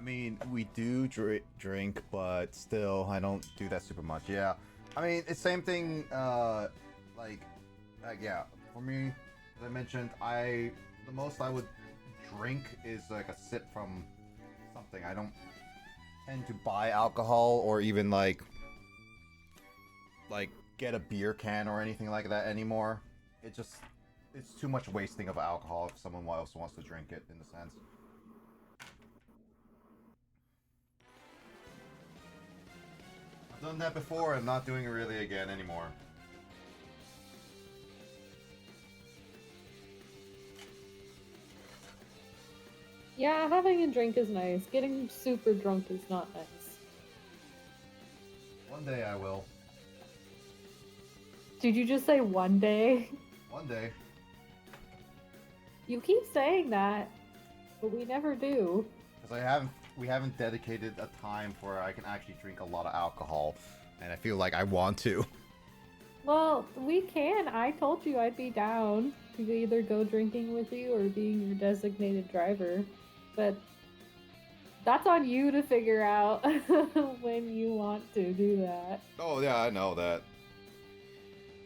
mean, we do drink, but still, I don't do that super much. Yeah, I mean, it's same thing. Like, yeah. For me, as I mentioned, the most I would drink is like a sip from something. I don't tend to buy alcohol or even like get a beer can or anything like that anymore. It just it's too much wasting of alcohol if someone else wants to drink it in a sense. I've done that before. I'm not doing it really again anymore. Yeah, having a drink is nice. Getting super drunk is not nice. One day I will. Did you just say one day? One day. You keep saying that, but we never do. Because we haven't dedicated a time where I can actually drink a lot of alcohol, and I feel like I want to. Well, we can. I told you I'd be down to either go drinking with you or being your designated driver. But that's on you to figure out when you want to do that. Oh yeah, I know that.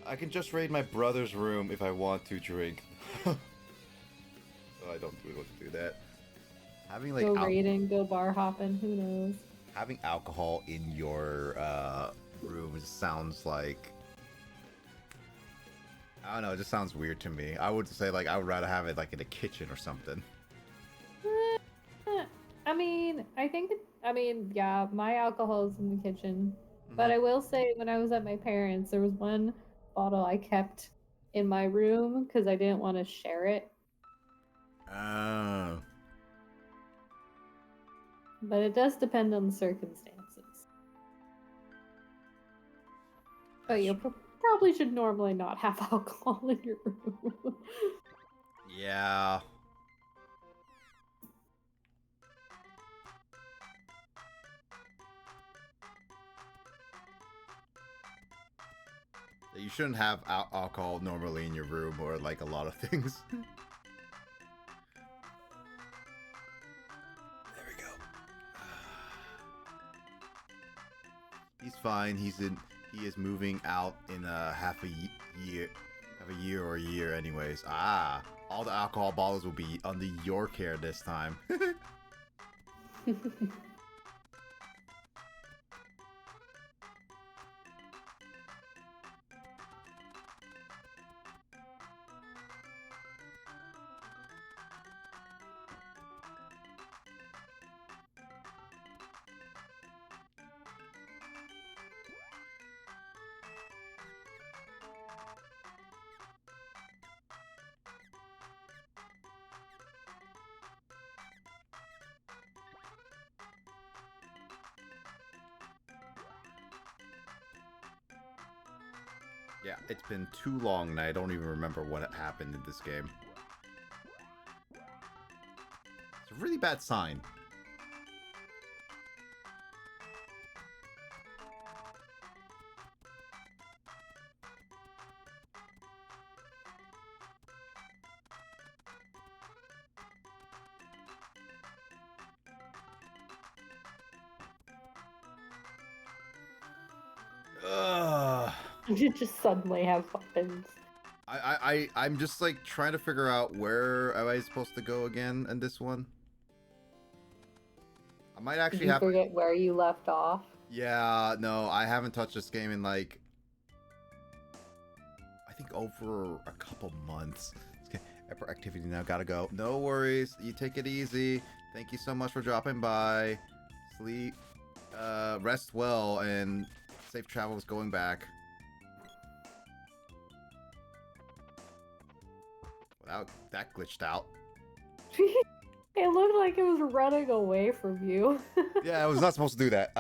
I can just raid my brother's room if I want to drink. So I don't really want to do that. Having like Go raiding, go bar hopping, who knows? having alcohol in your room sounds like I don't know. It just sounds weird to me. I would say like I would rather have it like in the kitchen or something. I mean, yeah, my alcohol is in the kitchen. But Mm-hmm. I will say, when I was at my parents', there was one bottle I kept in my room because I didn't want to share it. Oh. But it does depend on the circumstances. But you probably should normally not have alcohol in your room. Yeah. You shouldn't have alcohol normally in your room or like a lot of things. There we go. He's fine. He is moving out in a half a year or a year anyways. Ah, all the alcohol bottles will be under your care this time. Yeah, it's been too long and I don't even remember what happened in this game. It's a really bad sign. Ugh. You just suddenly have weapons. I'm just like trying to figure out where am I supposed to go again in this one. I might Did actually you have. forget where you left off? Yeah, no, I haven't touched this game in like I think over a couple months. Okay, Epic activity now. Gotta go. No worries. You take it easy. Thank you so much for dropping by. Sleep, rest well, and safe travels going back. Wow, that glitched out. It looked like it was running away from you. Yeah, I was not supposed to do that.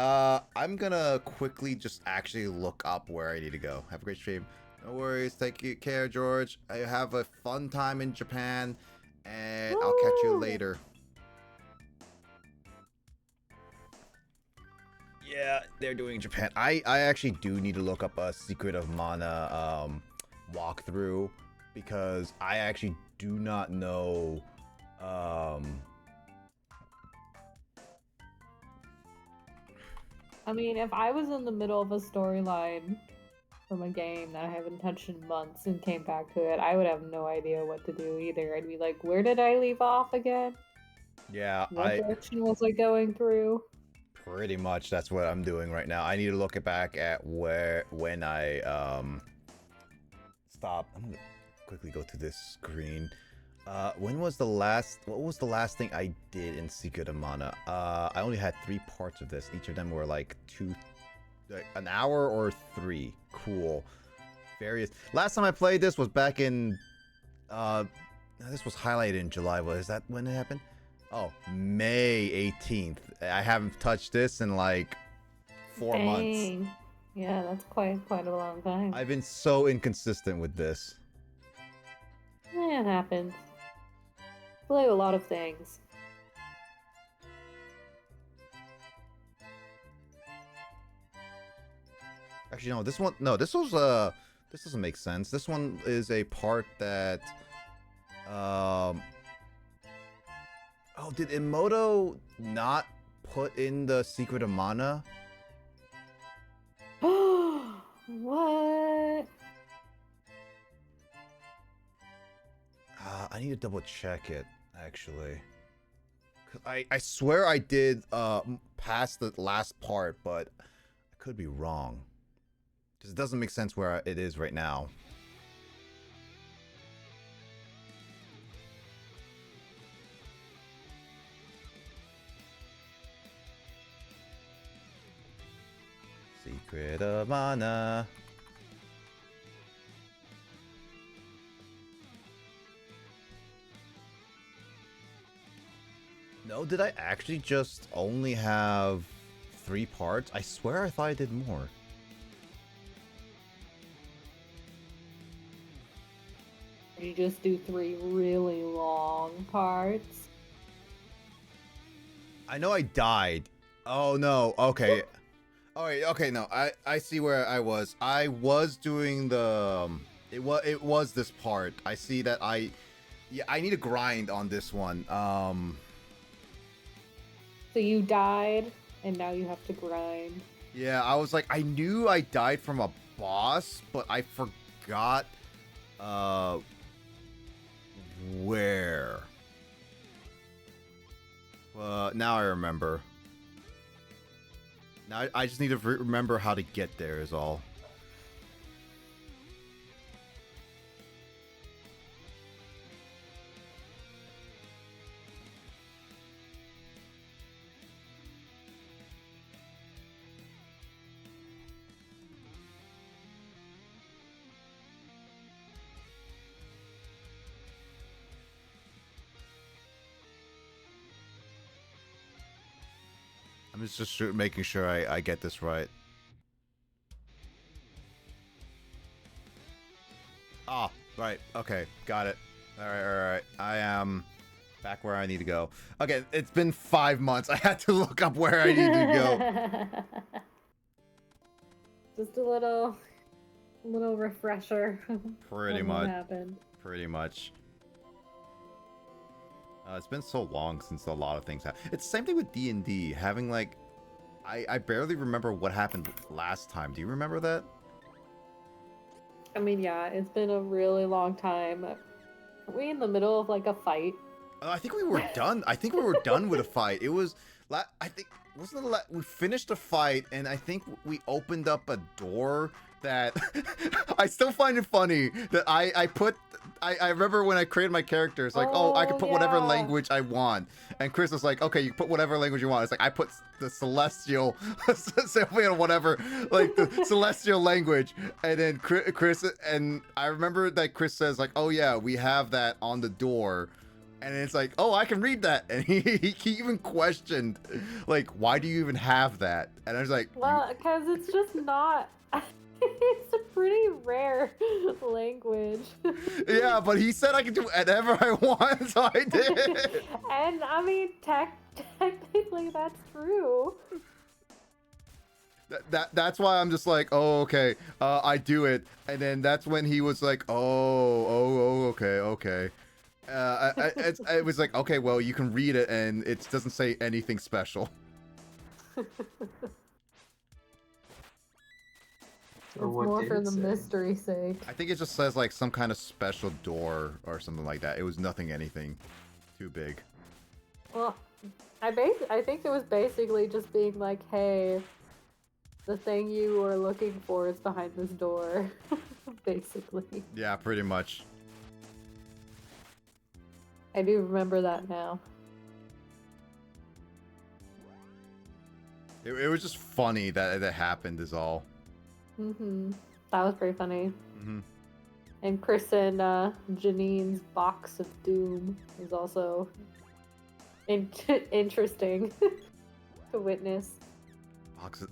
I'm gonna quickly just actually look up where I need to go. Have a great stream. No worries. Take care, George. I have a fun time in Japan, and I'll catch you later. Yeah, they're doing Japan. I actually do need to look up a Secret of Mana walkthrough because I actually do not know I mean, if I was in the middle of a storyline from a game that I haven't touched in months and came back to it, I would have no idea what to do either. I'd be like, where did I leave off again? Yeah, What direction was I going through? pretty much that's what I'm doing right now. I need to look back at when I stop. I'm gonna quickly go to this screen. When was the last? What was the last thing I did in Secret of Mana? I only had 3 parts of this. Each of them were like an hour or 3. Cool. Various. Last time I played this was back in. This was highlighted in July. What is that? When it happened? Oh, May 18th. I haven't touched this in like 4 months. Dang. Yeah, that's quite a long time. I've been so inconsistent with this. Yeah, it happens. Play a lot of things. Actually, no. This one. No, this was this doesn't make sense. This one is a part that. Oh, did Emoto not put in the Secret of Mana? What? I need to double check it, actually. 'Cause I swear I did past the last part, but I could be wrong. Because it doesn't make sense where it is right now. Secret of Mana. No, did I actually just only have 3 parts? I swear I thought I did more. You just do 3 really long parts. I know I died. Oh no, okay. Alright, okay, no. I see where I was. I was doing the it was this part. I see that I need to grind on this one. So you died, and now you have to grind. Yeah, I was like, I knew I died from a boss, but I forgot where. Now I remember. Now I just need to remember how to get there is all. I'm just making sure I get this right. Ah, right. Okay, got it. All right. I am back where I need to go. Okay, it's been 5 months. I had to look up where I need to go. Just a little refresher. Pretty of much. What happened. Pretty much. It's been so long since a lot of things happened. It's the same thing with D&D. Having like, I barely remember what happened last time. Do you remember that? I mean, yeah, it's been a really long time. Are we in the middle of like a fight? I think we were done. I think we were done with a fight. It was, I think, wasn't it we finished a fight, and I think we opened up a door that I still find it funny that I remember when I created my character, it's like, oh, I can put whatever language I want. And Chris was like, okay, you put whatever language you want. It's like, I put the celestial, whatever, like the celestial language. And then Chris, and I remember that Chris says like, oh yeah, we have that on the door. And it's like, oh, I can read that. And he even questioned, like, why do you even have that? And I was like, well, because it's just not... It's a pretty rare language. Yeah, but he said I could do whatever I want, so I did. And I mean, technically that's true. That's why I'm just like, oh, okay, I do it. And then that's when he was like, okay. It was like, okay, well, you can read it, and it doesn't say anything special. Or It's what more did for it the say? mystery's sake. I think it just says like some kind of special door or something like that. It was anything too big. Well, I think it was basically just being like, hey, the thing you were looking for is behind this door. Basically. Yeah, pretty much. I do remember that now. It was just funny that it happened is all. Mm-hmm. That was pretty funny. Mm-hmm. And Chris and Janine's box of doom is also interesting to witness.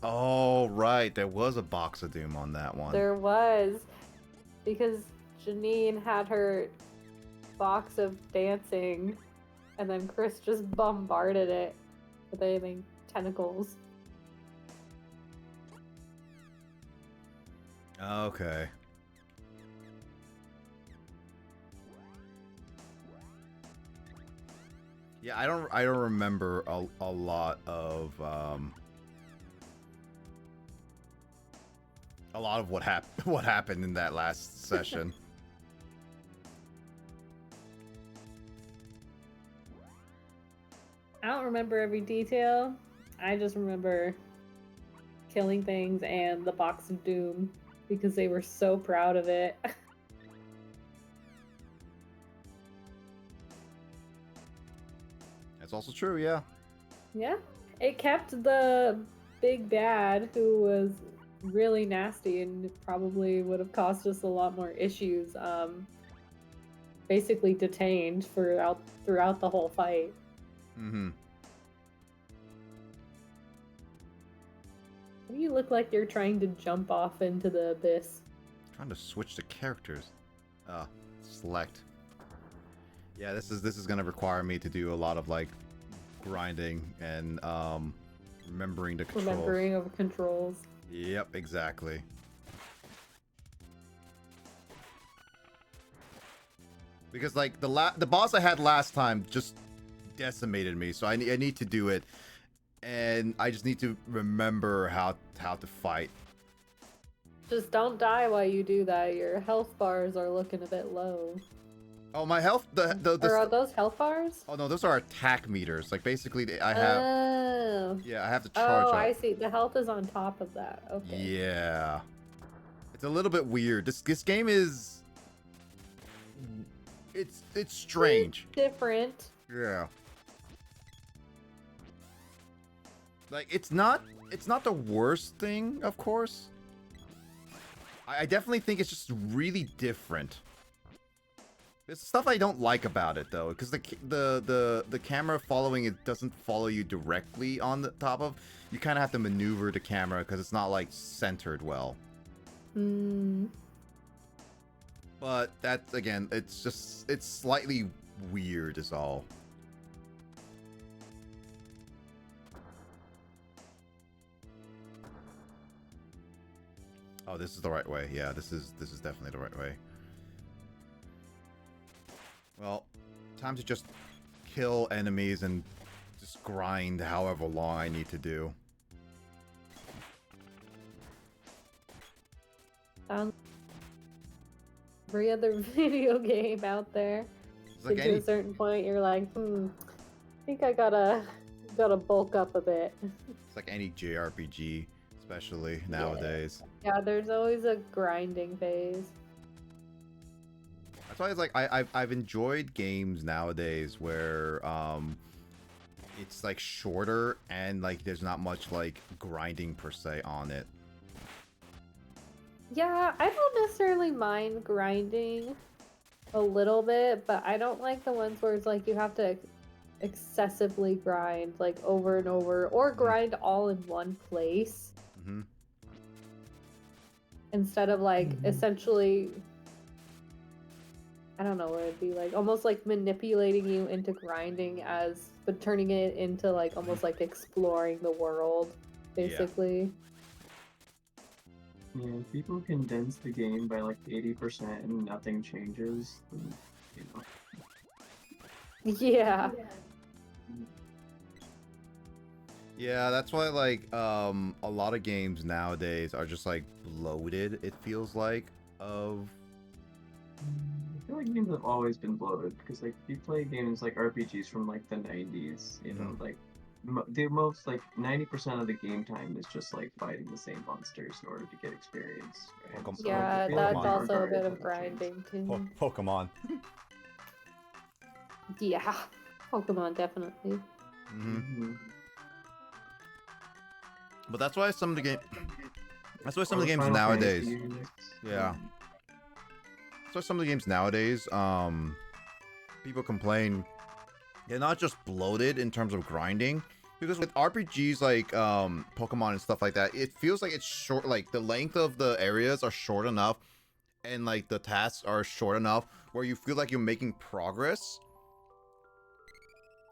Oh, right. There was a box of doom on that one. There was. Because Janine had her box of dancing, and then Chris just bombarded it with anything tentacles. Okay. Yeah, I don't remember a lot of what happened in that last session. I don't remember every detail. I just remember killing things and the box of doom because they were so proud of it. That's also true, yeah. Yeah. It kept the big bad, who was really nasty and probably would have caused us a lot more issues, basically detained throughout the whole fight. Mm-hmm. You look like you're trying to jump off into the abyss. Trying to switch the characters. Select. Yeah, this is gonna require me to do a lot of like grinding and remembering the controls. Remembering of controls. Yep, exactly. Because like the boss I had last time just decimated me, so I need to do it, and I just need to remember how to fight. Just don't die while you do that. Your health bars are looking a bit low. Oh, my health. Or are those health bars? Oh no, those are attack meters. Like basically, I have. Oh. Yeah, I have to charge Oh, up. I see. The health is on top of that. Okay. Yeah. It's a little bit weird. This game is. It's strange. It's different. Yeah. Like it's not the worst thing, of course. I definitely think it's just really different. There's stuff I don't like about it though, because the camera following it doesn't follow you directly on the top of. You kind of have to maneuver the camera because it's not like centered well. Hmm. But that's again, it's slightly weird is all. Oh, this is the right way. Yeah, this is definitely the right way. Well, time to just kill enemies and just grind however long I need to do. Every other video game out there. Like To a certain point, you're like, I think I gotta bulk up a bit. It's like any JRPG, especially nowadays. Yeah, there's always a grinding phase. That's why it's like I've enjoyed games nowadays where it's like shorter and like there's not much like grinding per se on it. Yeah, I don't necessarily mind grinding a little bit, but I don't like the ones where it's like you have to excessively grind like over and over, or grind all in one place. Mm-hmm. Instead of like essentially, I don't know what it'd be like, almost like manipulating you into grinding but turning it into like almost like exploring the world, basically. Yeah, if people condense the game by like 80% and nothing changes, then, you know. Yeah. Yeah, that's why like a lot of games nowadays are just like bloated, it feels like, of I feel like games have always been bloated because like you play games like RPGs from like the 90s, you know, like the most like 90% of the game time is just like fighting the same monsters in order to get experience, right? So like I Yeah, feel like that's they Pokemon. are also a very bit of little changed. grinding too. Pokemon. Yeah, Pokemon definitely. Mhm. But that's why some of the game that's why some Or of the the games Final nowadays, Fantasy remakes. yeah. So some of the games nowadays, people complain they're not just bloated in terms of grinding. Because with RPGs like Pokemon and stuff like that, it feels like it's short, like the length of the areas are short enough and like the tasks are short enough where you feel like you're making progress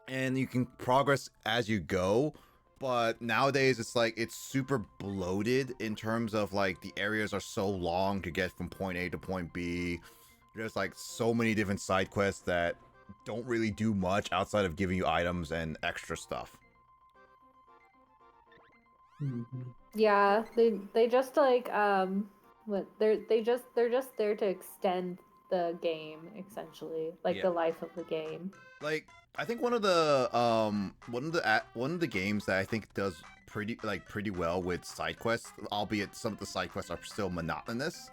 and you can progress as you go. But nowadays it's like it's super bloated in terms of like the areas are so long to get from point A to point B. There's like so many different side quests that don't really do much outside of giving you items and extra stuff. Mhm. Yeah, they just like what they're just there to extend the game essentially, like Yeah. the life of the game. Like I think one of the games that I think does pretty well with side quests, albeit some of the side quests are still monotonous,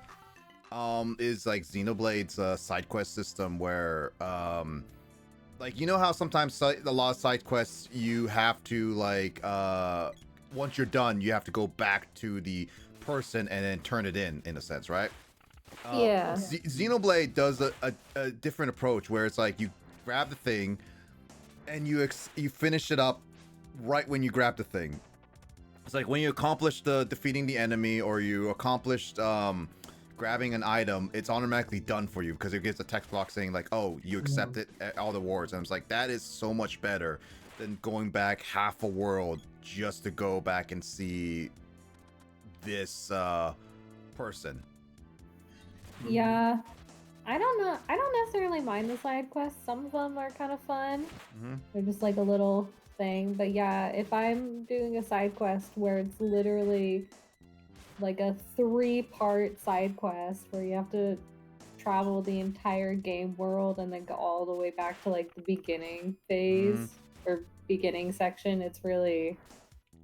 is like Xenoblade's side quest system where like you know how sometimes a lot of side quests you have to like once you're done you have to go back to the person and then turn it in a sense, right? Yeah. Xenoblade does a different approach where it's like you grab the thing and you finish it up right when you grab the thing. It's like when you accomplish the defeating the enemy or you accomplished grabbing an item, it's automatically done for you because it gives a text box saying like, "Oh, you accept it at all the wards." And it's like that is so much better than going back half a world just to go back and see this person. Yeah. I don't know. I don't necessarily mind the side quests. Some of them are kind of fun. Mm-hmm. They're just like a little thing. But yeah, if I'm doing a side quest where it's literally like a 3-part side quest where you have to travel the entire game world and then go all the way back to like the beginning phase or beginning section, it's really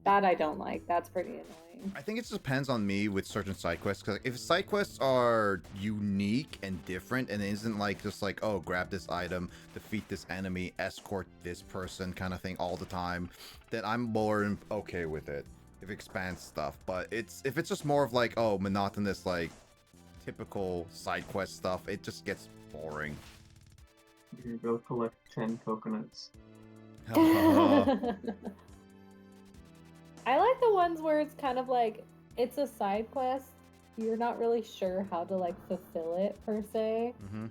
that I don't like. That's pretty annoying. I think it just depends on me with certain side quests. Because if side quests are unique and different, and it isn't like just like, oh, grab this item, defeat this enemy, escort this person, kind of thing all the time, then I'm more okay with it. If it expands stuff, but if it's just more of like, oh, monotonous like typical side quest stuff, it just gets boring. You go collect 10 coconuts. I like the ones where it's kind of like it's a side quest. You're not really sure how to like fulfill it per se. Mm-hmm.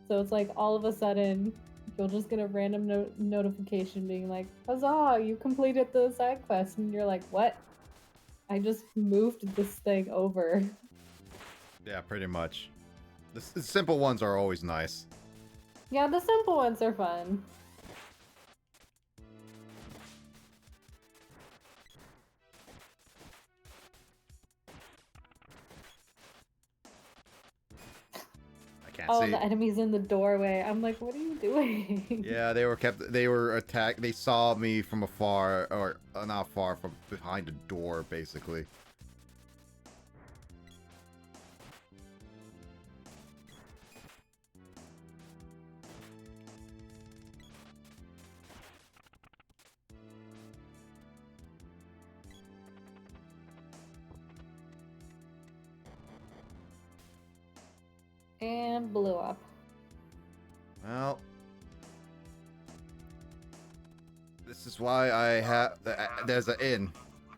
So it's like all of a sudden you'll just get a random notification being like, "Huzzah! You completed the side quest," and you're like, "What? I just moved this thing over." Yeah, pretty much. The simple ones are always nice. Yeah, the simple ones are fun. I can't Oh, see. the enemy's in the doorway. I'm like, what are you doing? Yeah, they were attacked. They saw me from afar, or not far, from behind the door, basically. And blew up. Well, this is why I have. There's an inn.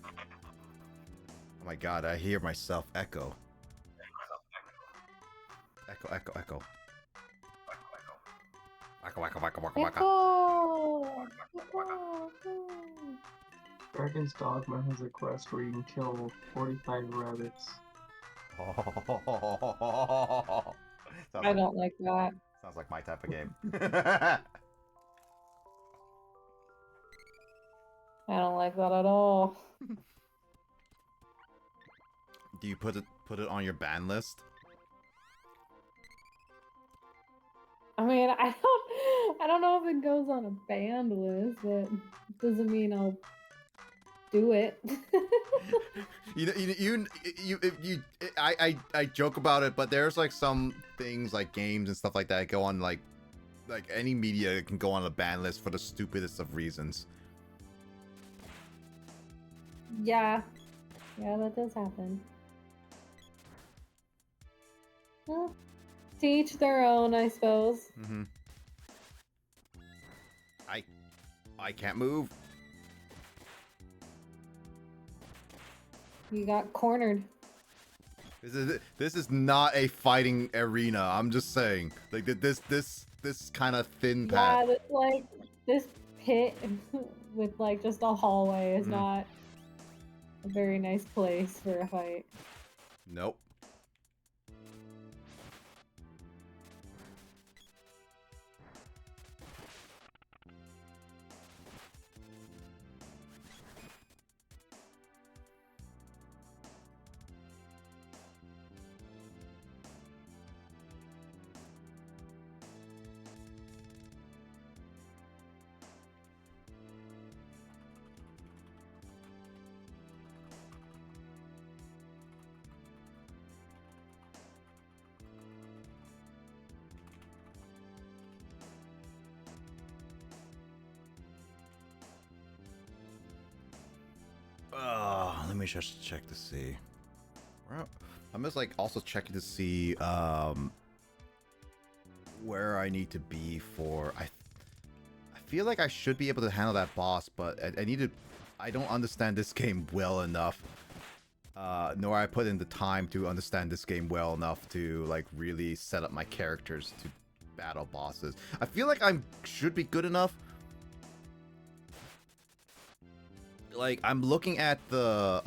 Oh my god, I hear myself echo. Echo, echo, echo. Echo, echo, echo, echo, echo. Echo! Dragon's Dogma has a quest where you can kill 45 rabbits. I don't like that. Sounds like my type of game. I don't like that at all. Do you put it on your ban list? I mean, I don't know if it goes on a banned list, but it doesn't mean I'll do it. I joke about it, but there's like some things like games and stuff like that go on like any media can go on a ban list for the stupidest of reasons. Yeah. Yeah, that does happen. Well, to each their own, I suppose. Mm-hmm. I can't move. You got cornered. This is not a fighting arena. I'm just saying. Like this kind of thin path. Yeah, like this pit with like just a hallway is Mhm. not a very nice place for a fight. Nope. Let me just check to see. I'm just like also checking to see where I need to be for. I feel like I should be able to handle that boss, but I need to. I don't understand this game well enough. Nor I put in the time to understand this game well enough to like really set up my characters to battle bosses. I feel like I should be good enough. Like I'm looking at the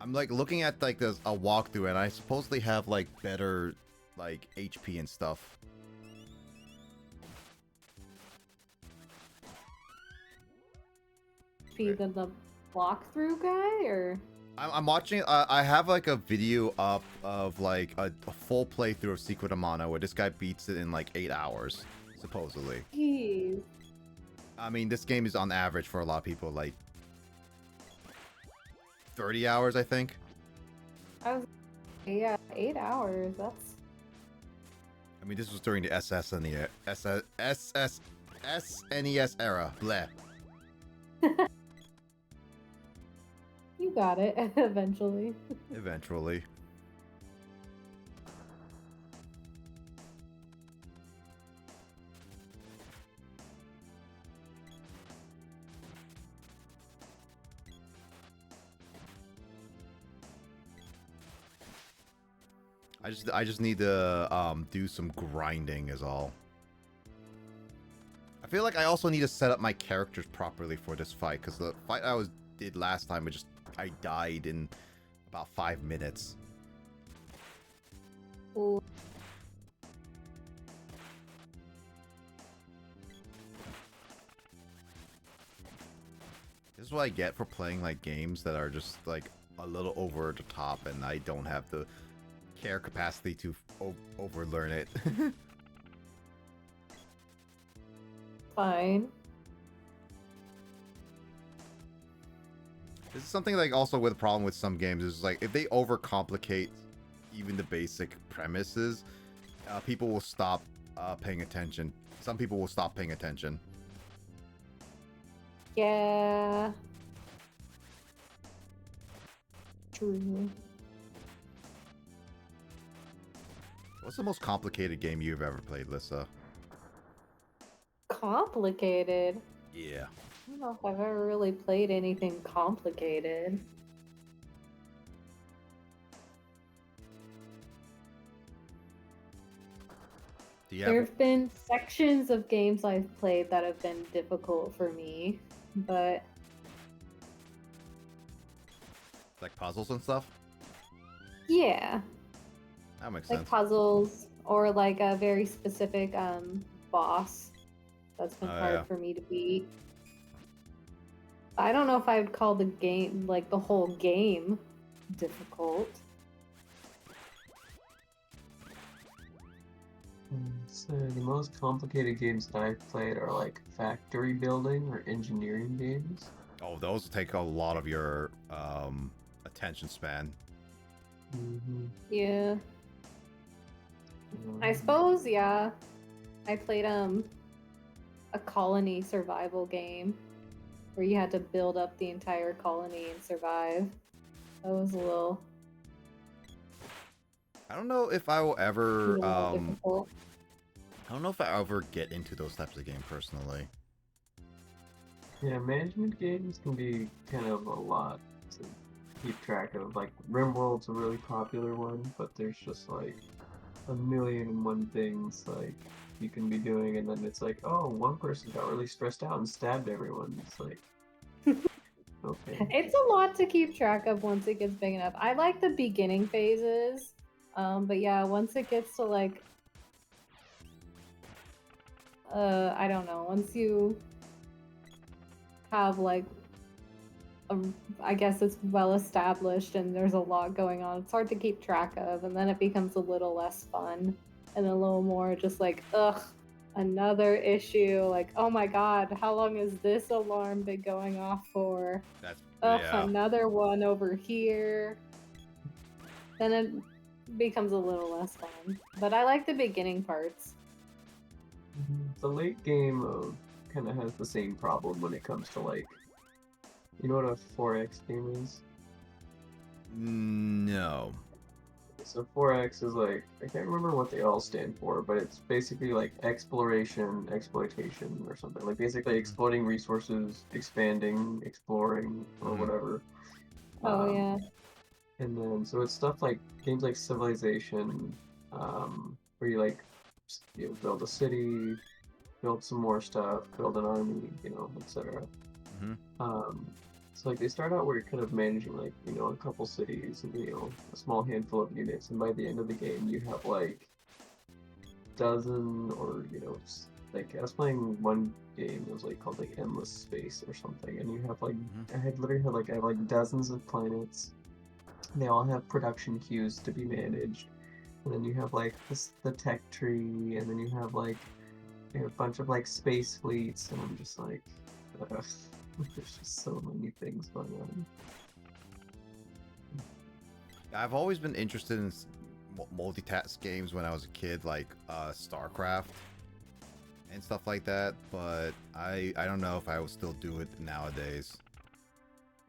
I'm like looking at like a walkthrough, and I supposedly have like better like HP and stuff. Be the walkthrough guy, or I'm watching. I have like a video up of like a full playthrough of Secret of Mana where this guy beats it in like 8 hours, supposedly. jeez. I mean, this game is on average for a lot of people like 30 hours, I think. I was yeah, 8 hours. That's I mean, this was during the SNES era. Bleh. you got it eventually. Eventually. I just need to do some grinding is all. I feel like I also need to set up my characters properly for this fight, because the fight I did last time, I died in about 5 minutes. Ooh. This is what I get for playing like games that are just like a little over the top, and I don't have the care capacity to overlearn it. Fine. This is something like also with a problem with some games is like if they overcomplicate even the basic premises, people will stop paying attention. Some people will stop paying attention. Yeah. True. What's the most complicated game you've ever played, Lissa? Complicated. Yeah. I don't know if I've ever really played anything complicated. Do you There have have been sections of games I've played that have been difficult for me, but like puzzles and stuff? yeah, That makes like sense. puzzles, or like a very specific boss that's been Oh hard yeah. for me to beat. I don't know if I would call the game, like the whole game, difficult. So the most complicated games that I've played are like factory building or engineering games. Oh, those take a lot of your attention span. Yeah. I Um, suppose, yeah. I played a colony survival game where you had to build up the entire colony and survive. That was a little I don't know if I will ever difficult. I don't know if I ever get into those types of game personally. Yeah, management games can be kind of a lot to keep track of. Like RimWorld's a really popular one, but there's just like a million and one things like you can be doing, and then it's like, oh, one person got really stressed out and stabbed everyone. It's like, okay. It's a lot to keep track of once it gets big enough. I like the beginning phases, but yeah, once it gets to like, I don't know, once you have like, I guess it's well established and there's a lot going on, it's hard to keep track of, and then it becomes a little less fun and a little more just like, ugh, another issue. Like, oh my god, how long has this alarm been going off for? That's Ugh, yeah. another one over here. Then it becomes a little less fun. But I like the beginning parts. The late game kind of has the same problem when it comes to like, you know what a 4X game is? No. So 4X is like, I can't remember what they all stand for, but it's basically like exploration, exploitation, or something. Like basically exploiting resources, expanding, exploring, or whatever. Oh yeah. And then, so it's stuff like games like Civilization, where you like, build a city, build some more stuff, build an army, etc. So like they start out where you're kind of managing like, a couple cities and a small handful of units, and by the end of the game you have like dozen or like I was playing one game, it was like called like Endless Space or something, and you have like I have like dozens of planets. They all have production queues to be managed, and then you have like the tech tree, and then you have like a bunch of like space fleets, and I'm just like, ugh. There's just so many things going on. I've always been interested in multitask games when I was a kid, like StarCraft and stuff like that. But I don't know if I would still do it nowadays.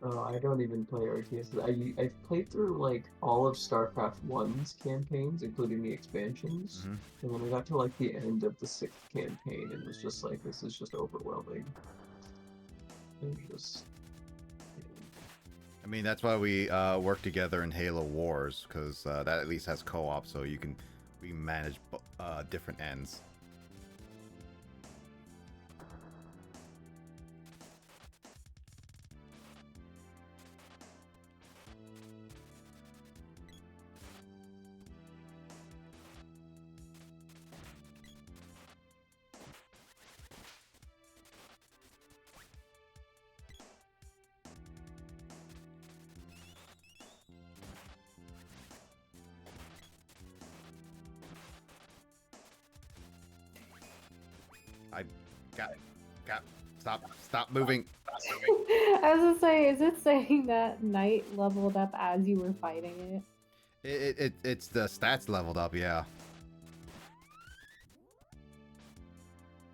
I don't even play RTS. I've played through like all of StarCraft 1's campaigns, including the expansions. And when I got to like the end of the 6th campaign, it was just like, this is just overwhelming. I mean, that's why we work together in Halo Wars, because that at least has co-op, so we manage different ends. Stop moving. I was gonna say, is it saying that Knight leveled up as you were fighting it? It's the stats leveled up, yeah.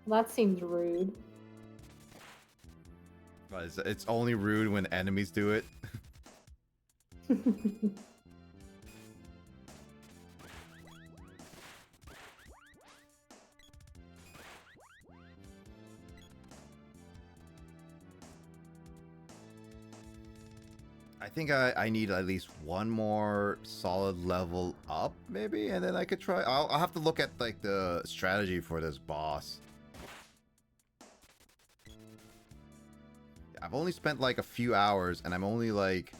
That seems rude. But it's only rude when enemies do it. I think I need at least one more solid level up, maybe, and then I could try. I'll have to look at like the strategy for this boss. I've only spent like a few hours, and I'm only like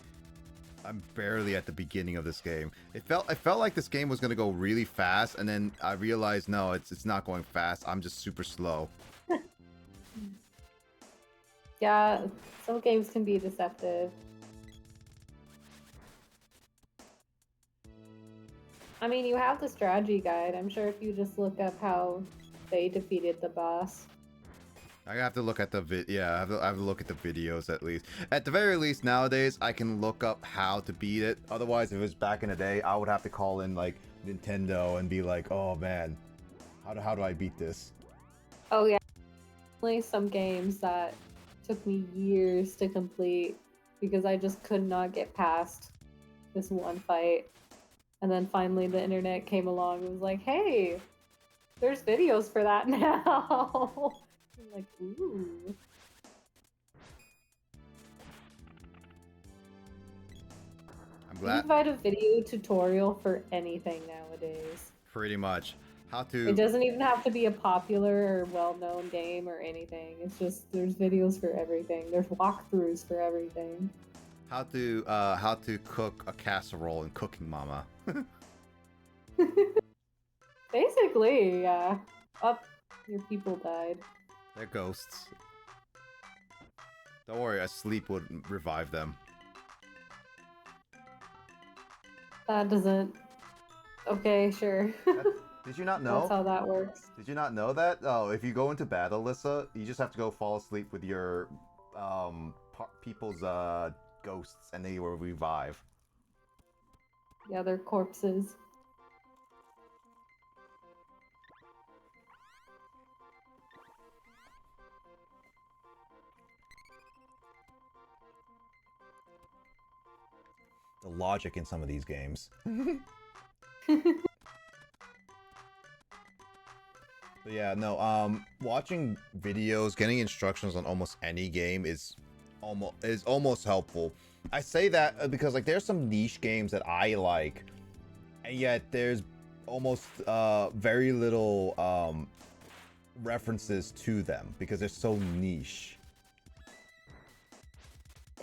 I'm barely at the beginning of this game. It felt like this game was gonna go really fast, and then I realized no, it's not going fast. I'm just super slow. Yeah, some games can be deceptive. I mean, you have the strategy guide. I'm sure if you just look up how they defeated the boss. I have to look at the yeah, I have to look at the videos at least. At the very least, nowadays I can look up how to beat it. Otherwise, if it was back in the day, I would have to call in like Nintendo and be like, "Oh man, how do I beat this?" Oh yeah, only some games that took me years to complete because I just could not get past this one fight. And then finally the internet came along and was like, "Hey, there's videos for that now." I'm like, ooh. I'm You glad. can find a video tutorial for anything nowadays. Pretty much. How It to doesn't even have to be a popular or well-known game or anything. It's just there's videos for everything. There's walkthroughs for everything. how to cook a casserole in Cooking Mama. Basically, yeah. Up, your people died. They're ghosts. Don't worry, a sleep would revive them. That doesn't. Okay, sure. Did you not That's know? how that works. Did you not know that? Oh, if you go into battle, Alyssa, you just have to go fall asleep with your people's ghosts, and they will revive. Yeah, they're corpses. The logic in some of these games. But yeah, no. Watching videos, getting instructions on almost any game is almost helpful. I say that because like there's some niche games that I like, and yet there's almost very little references to them because they're so niche.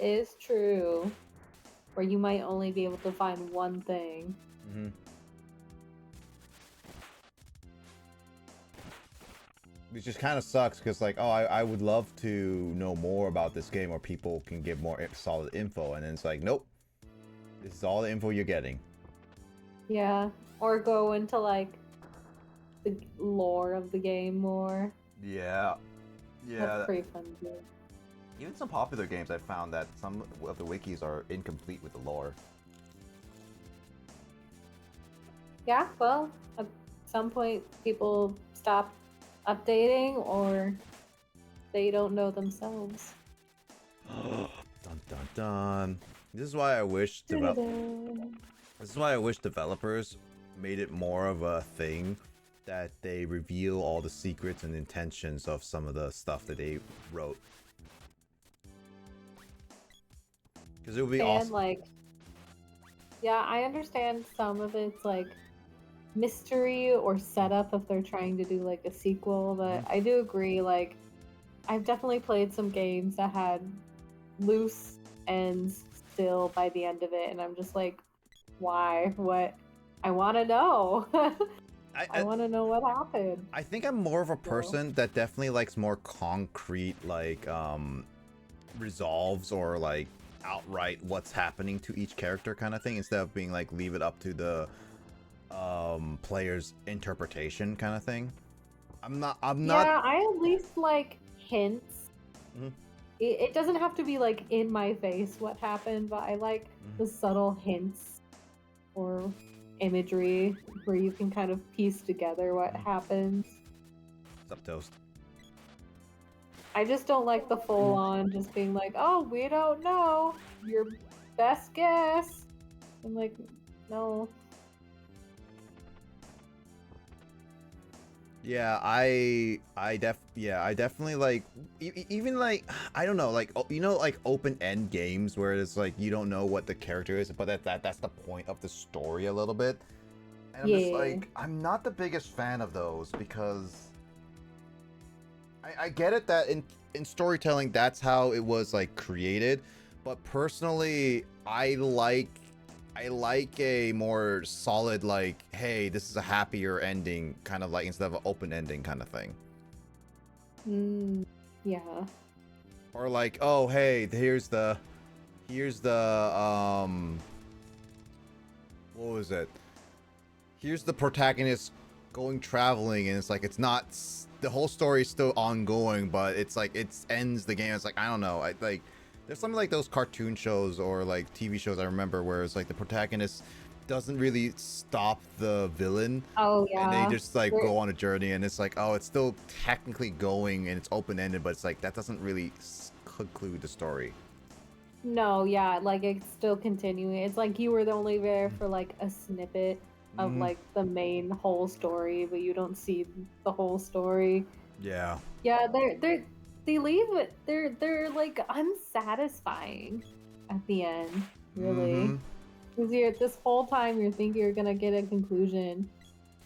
Is true. Where you might only be able to find one thing. Mm-hmm. Which just kind of sucks because like, oh, I would love to know more about this game, or people can give more solid info, and then it's like, nope, this is all the info you're getting. Yeah. Or go into like the lore of the game more. Yeah, That's pretty fun too. Even some popular games, I found that some of the wikis are incomplete with the lore. Yeah, well, at some point people stop updating or they don't know themselves. Dun dun dun. This is why I wish developers made it more of a thing that they reveal all the secrets and intentions of some of the stuff that they wrote. Because it would be awesome. Like, yeah, I understand some of it's like mystery or setup if they're trying to do like a sequel, but I do agree, like, I've definitely played some games that had loose ends still by the end of it, and I'm just like, why? What? I want to know. I want to know what happened. I think I'm more of a person that definitely likes more concrete, like, resolves or like outright what's happening to each character kind of thing, instead of being like leave it up to the player's interpretation kind of thing. I'm not Yeah, I at least like hints. It doesn't have to be like in my face what happened, but I like the subtle hints or imagery where you can kind of piece together what happens. What's up, Toast? I just don't like the full on just being like, oh, we don't know. Your best guess. I'm like, no. Yeah, I definitely like even like, I don't know, like, you know, like open-end games where it's like you don't know what the character is, but that's the point of the story a little bit. And I'm just like, I'm not the biggest fan of those because I get it that in storytelling that's how it was like created, but personally I like a more solid, like, hey, this is a happier ending, kind of like, instead of an open ending kind of thing. Yeah. Or like, oh, hey, here's the what was it? Here's the protagonist going traveling, and it's like, it's not, the whole story is still ongoing, but it's like, it ends the game. It's like, I don't know, I like, there's something like those cartoon shows or like TV shows I remember where it's like the protagonist doesn't really stop the villain, Oh and they yeah. just like go on a journey, and it's like, oh, it's still technically going and it's open ended, but it's like, that doesn't really conclude the story. No, yeah, like it's still continuing. It's like you were only there for like a snippet of Mm, like the main whole story, but you don't see the whole story. yeah. Yeah, they leave it. They're like unsatisfying at the end, really. Mm-hmm. Because you're this whole time you're thinking you're gonna get a conclusion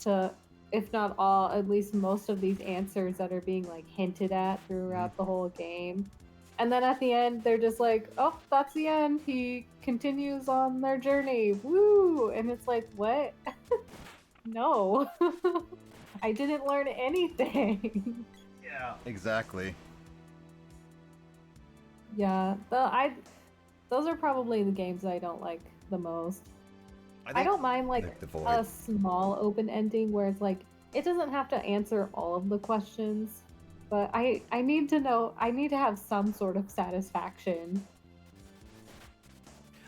to, if not all, at least most of these answers that are being like hinted at throughout the whole game. And then at the end, they're just like, "Oh, that's the end." He continues on their journey. Woo! And it's like, what? No, I didn't learn anything. Yeah. Exactly. Yeah, those are probably the games I don't like the most. I think don't mind like the Void. a small open ending where it's like it doesn't have to answer all of the questions, but I need to know, I need to have some sort of satisfaction.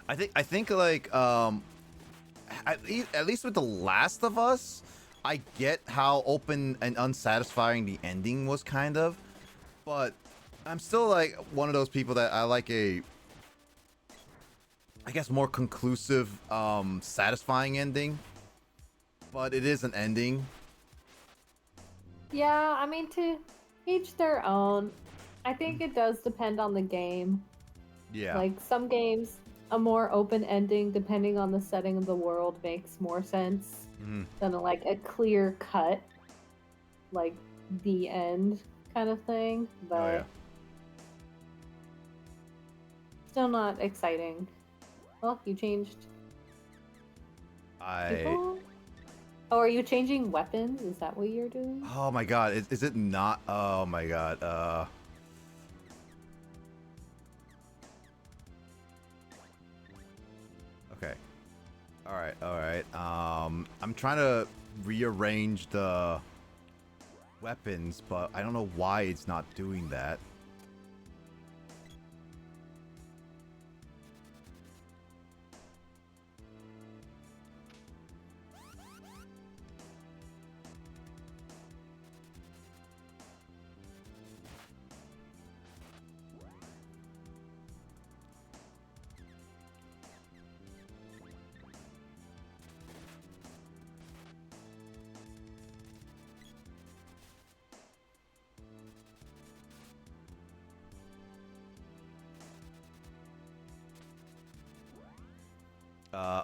I think like at least with The Last of Us, I get how open and unsatisfying the ending was, kind of, but I'm still like one of those people that I like a, I guess, more conclusive, satisfying ending. But it is an ending. Yeah, I mean, to each their own. I think it does depend on the game. Yeah. Like some games, a more open ending, depending on the setting of the world, makes more sense than like a clear cut, like the end kind of thing. But Oh yeah. still not exciting. Well, you changed people? Oh, are you changing weapons? Is that what you're doing? Oh my god, is it not? Oh my god, okay. Alright. I'm trying to rearrange the weapons, but I don't know why it's not doing that.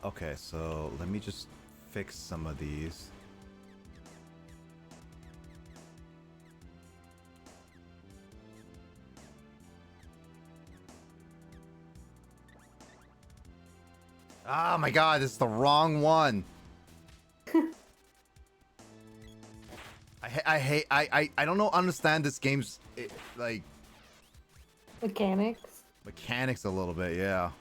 Okay, so let me just fix some of these. Oh my god, this is the wrong one. I don't know, understand this game's like mechanics a little bit, yeah.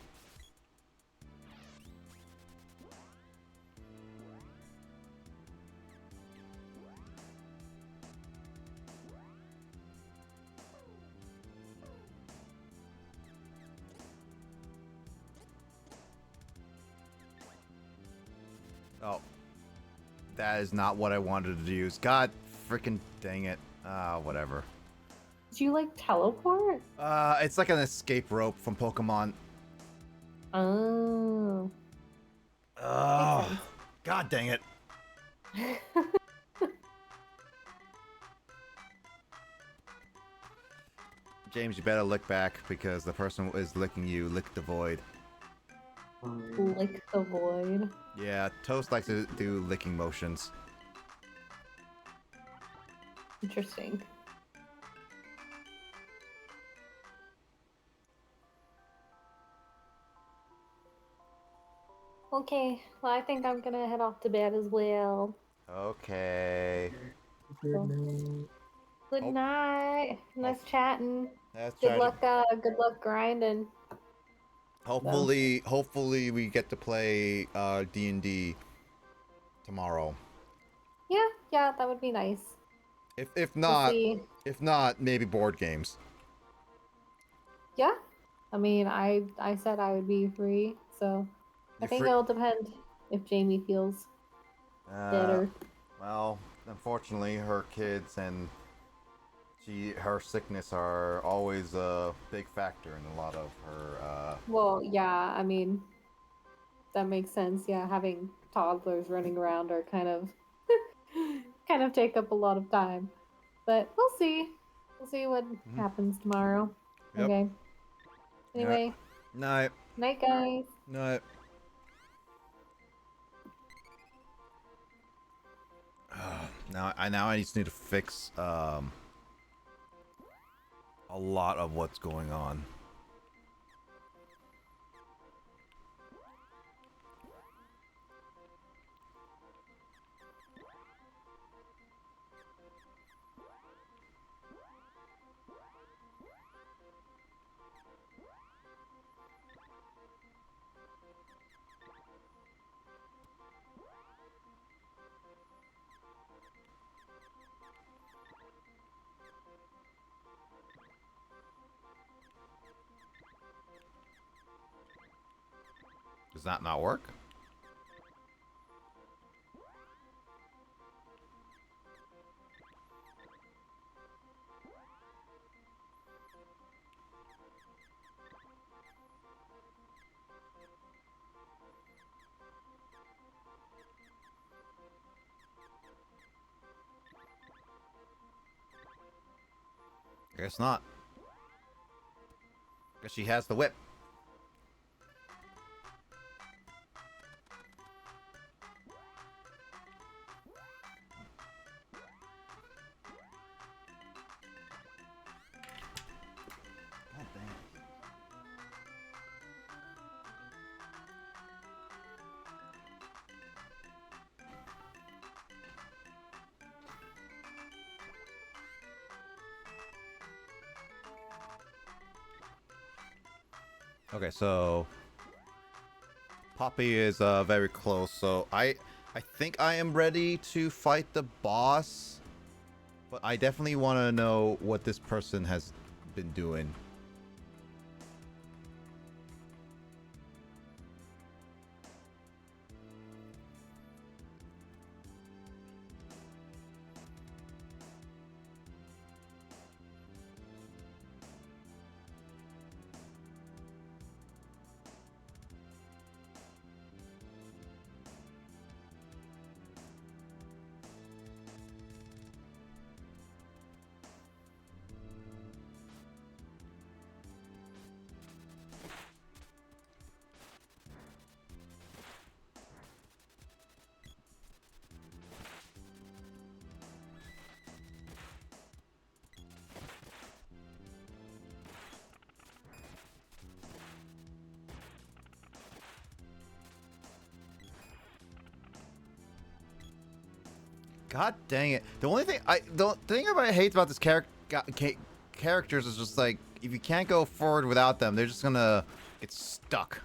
Oh. That is not what I wanted to use. God freaking dang it. Whatever. Did you like teleport? It's like an escape rope from Pokemon. Oh. Oh. God dang it. James, you better look back because the person is licking you. Lick the void. Lick the void. Yeah, Toast likes to do licking motions. Interesting. Okay, well, I think I'm gonna head off to bed as well. Okay. Good So, night. good Hope, night. hope, Nice chatting. let's Good try to. luck. Good luck grinding. So, Hopefully we get to play D&D tomorrow. yeah, yeah, that would be nice. If We'll not, see. maybe board games. Yeah, I mean, I said I would be free, so I You think free? it'll depend if Jamie feels Uh, better. well, unfortunately, her kids and her sickness are always a big factor in a lot of her. Well, yeah, I mean, that makes sense. Yeah, having toddlers running around are kind of kind of take up a lot of time. But we'll see. We'll see what Mhm. happens tomorrow. Yep. Okay. Yeah. Anyway, No. night guys. No. Now I just need to fix a lot of what's going on. Does that not work? I guess not. Guess she has the whip. God damn. Okay, so Poppy is very close. So I think I am ready to fight the boss, but I definitely want to know what this person has been doing. God dang it! The thing I hate about this characters is just like if you can't go forward without them, they're just gonna get stuck.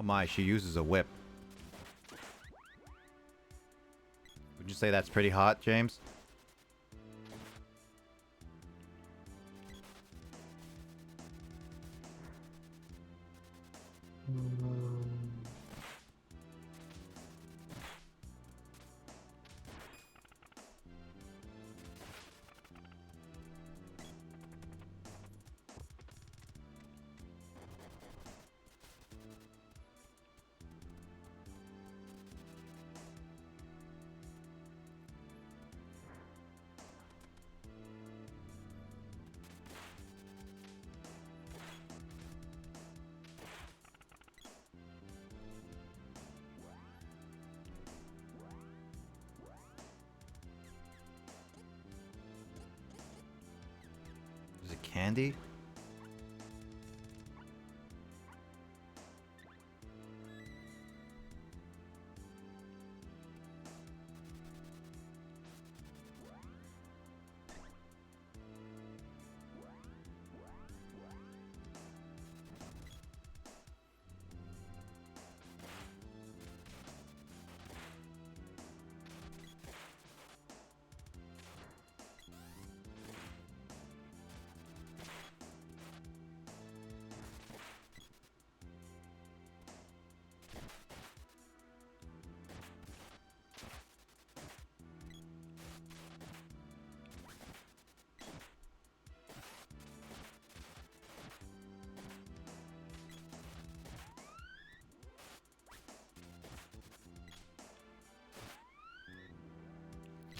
Oh my, she uses a whip. say that's pretty hot, James? Is it candy?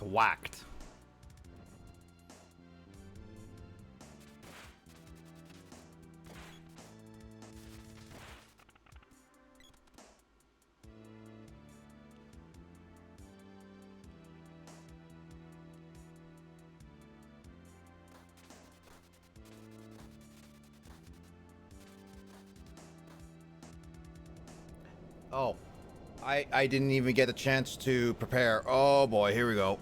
Whacked. Oh, I didn't even get a chance to prepare. Oh boy, here we go.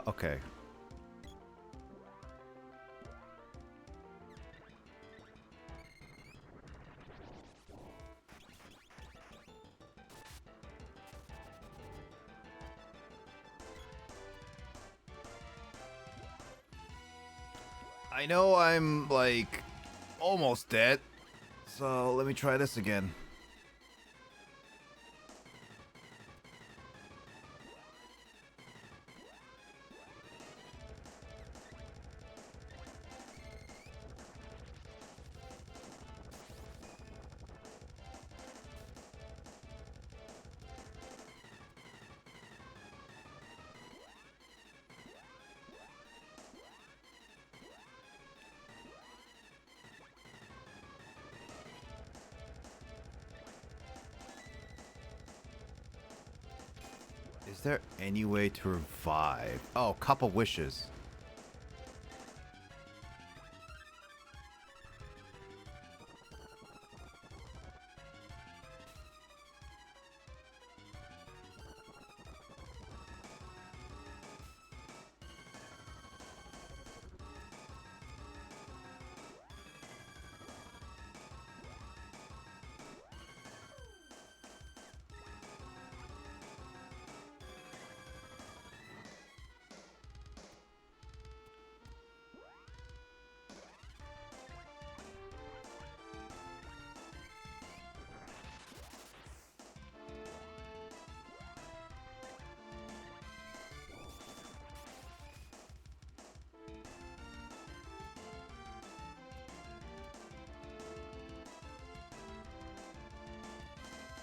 Okay. I know I'm, like, almost dead, so let me try this again. Is there any way to revive? Oh, cup of wishes.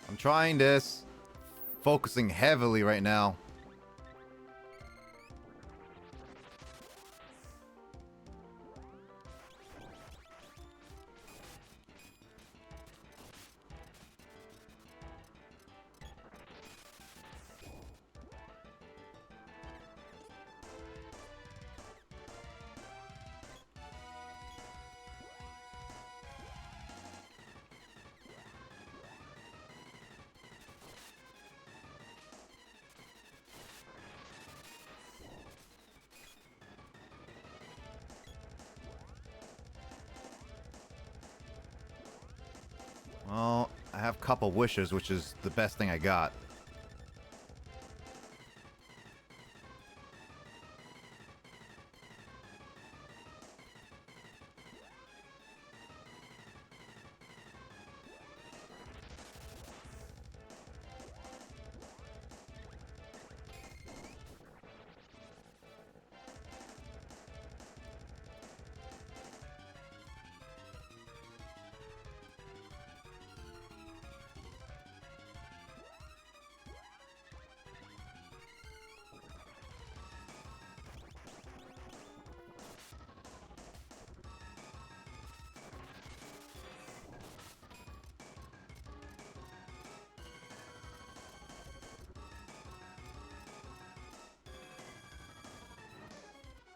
I'm trying this. Focusing heavily right now. Well, I have a couple wishes, which is the best thing I got.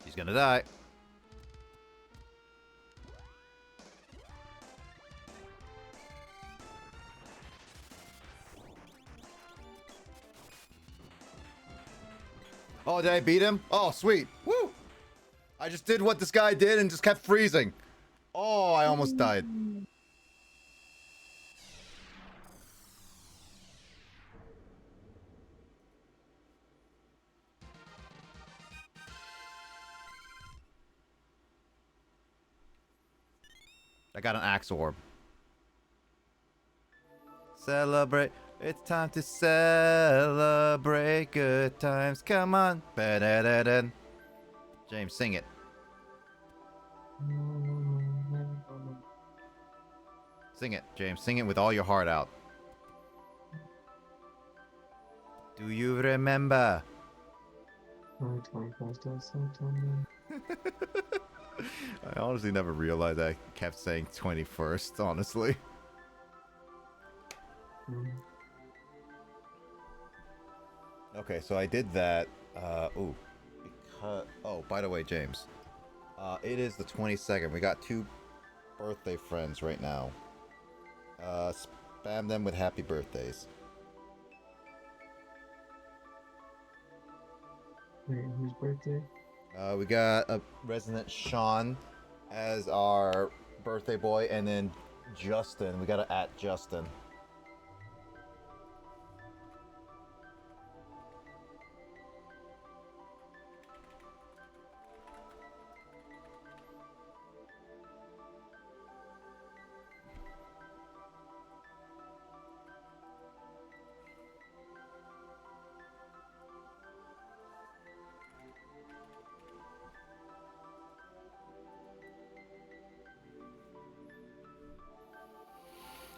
He's gonna die. Oh, did I beat him? Oh, sweet. Woo! I just did what this guy did and just kept freezing. Oh, I almost died. I got an axe orb. Celebrate. It's time to celebrate good times. Come on. Ba-da-da-da. James, sing it. Sing it, James. Sing it with all your heart out. Do you remember? I honestly never realized I kept saying 21st, honestly. Okay, so I did that. Ooh. Because, oh, by the way, James. It is the 22nd. We got 2 birthday friends right now. Spam them with happy birthdays. Wait, whose birthday? We got a resident Sean as our birthday boy, and then Justin. We gotta @ Justin.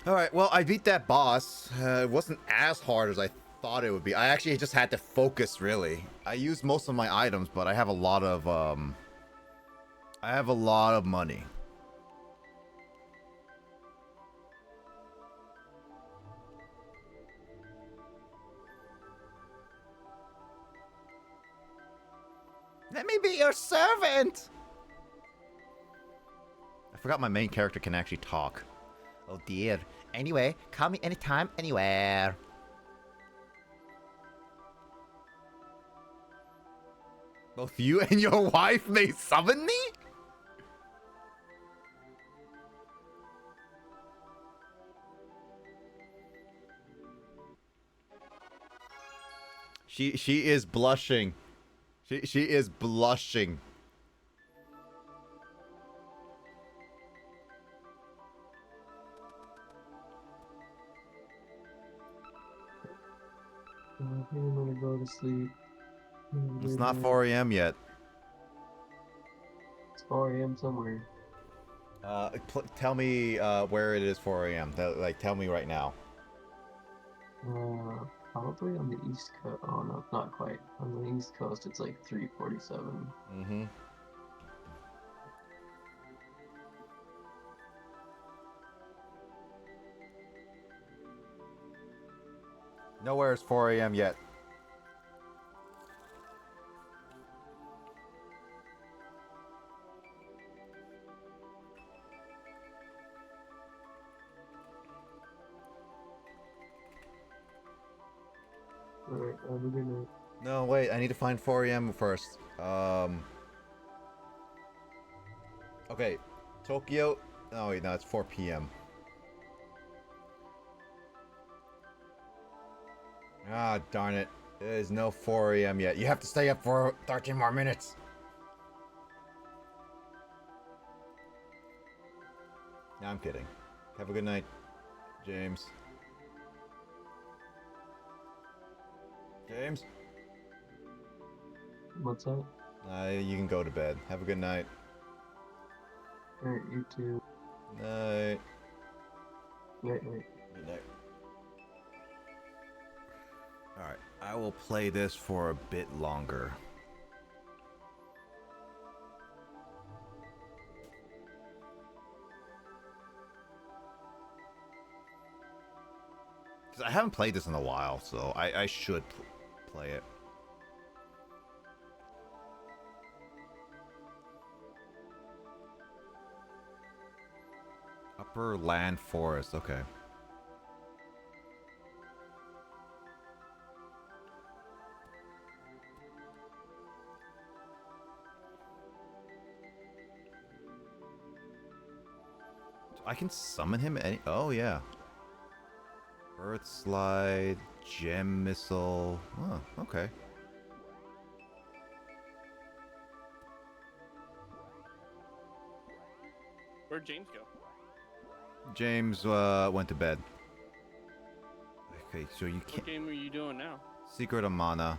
Alright, well, I beat that boss. It wasn't as hard as I thought it would be. I actually just had to focus, really. I used most of my items, but I have a lot of, money. Let me be your servant! I forgot my main character can actually talk. Oh dear. Anyway, call me anytime, anywhere. Both you and your wife may summon me? She is blushing. She is blushing. I'm gonna go to sleep. It's not 4 a.m. yet. It's 4 a.m. somewhere. Tell me where it is 4 a.m. Like, tell me right now. Probably on the East Coast. Oh no, not quite. On the East Coast, it's like 3:47. Mm-hmm. Nowhere is 4 a.m. yet. Alright, have a good night. No, wait. I need to find 4 a.m. first. Okay. Tokyo. Oh, wait, no, it's 4 p.m. Ah, darn it. There is no 4 a.m. yet. You have to stay up for 13 more minutes. No, I'm kidding. Have a good night, James. James? What's that? You can go to bed. Have a good night. Alright, you too. Night. Night, night. Good night. Alright, I will play this for a bit longer. Because I haven't played this in a while, so I should play it. Upper Land Forest, okay. I can summon him any... Oh, yeah. Earth Slide, Gem Missile... Oh, okay. Where'd James go? James went to bed. Okay, so you can't... What game are you doing now? Secret of Mana.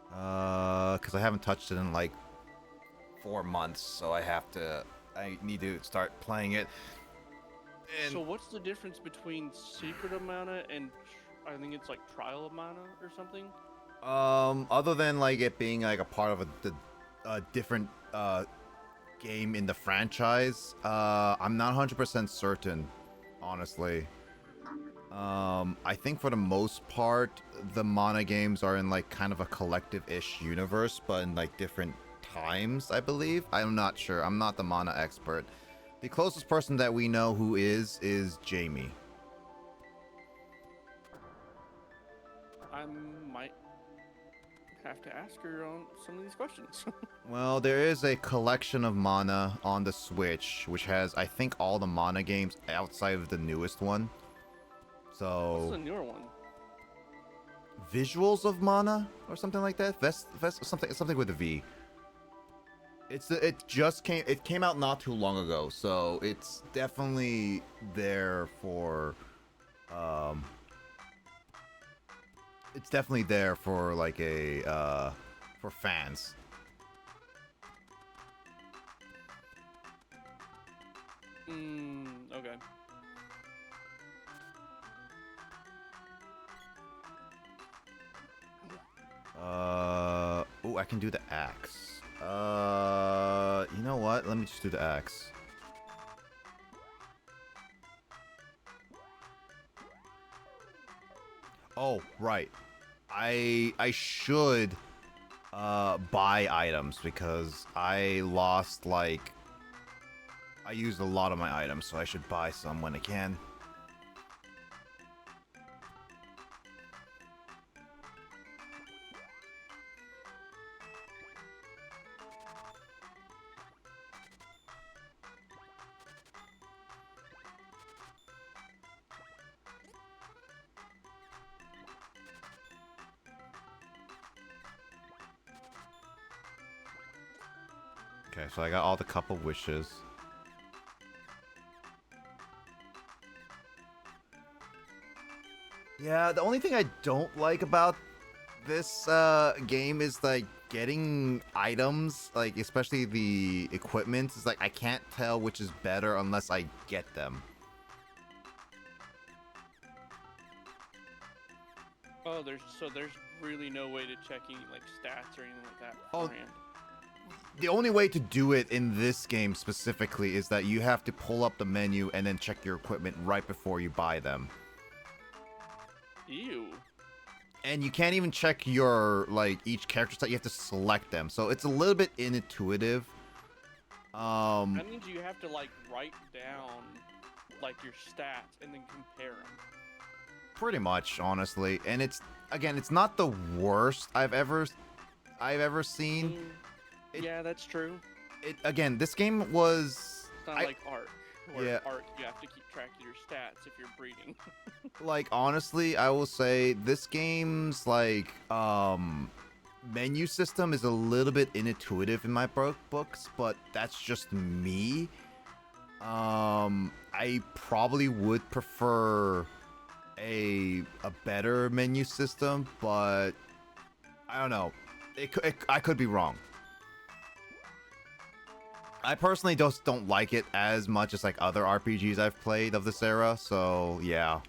Because I haven't touched it in like 4 months, so I need to start playing it. And So what's the difference between Secret of Mana and I think it's like Trial of Mana or something? other than like it being like a part of a different game in the franchise, I'm not 100% certain, honestly. I think for the most part, the Mana games are in like kind of a collective-ish universe, but in like different times, I believe. I'm not sure. I'm not the Mana expert. The closest person that we know who is Jamie. I might have to ask her on some of these questions. Well, there is a collection of Mana on the Switch, which has, I think, all the Mana games outside of the newest one. What's So, the newer one? Visuals of Mana or something like that. Something with a V. It came out not too long ago, so it's definitely there for like a for fans. Okay. Oh, I can do the axe. You know what? Let me just do the axe. Oh, right. I should buy items because I lost like I used a lot of my items, so I should buy some when I can. Okay, so I got all the cup of wishes. Yeah, the only thing I don't like about this game is like getting items, like especially the equipment. Is like I can't tell which is better unless I get them. Oh, there's really no way to check any like stats or anything like that Oh, beforehand. the only way to do it in this game specifically is that you have to pull up the menu and then check your equipment right before you buy them. Ew. And you can't even check your, like, each character set. You have to select them. So it's a little bit intuitive. That means you have to like write down like your stats and then compare them. Pretty much, honestly. And it's, again, it's not the worst I've ever seen. Yeah, that's true. Again, this game was... It's not like Ark. Where Yeah. Ark, you have to keep track of your stats if you're breeding. Like, honestly, I will say this game's, like, menu system is a little bit intuitive in my books, but that's just me. I probably would prefer a better menu system, but I don't know. I could be wrong. I personally just don't like it as much as like other RPGs I've played of this era, so yeah.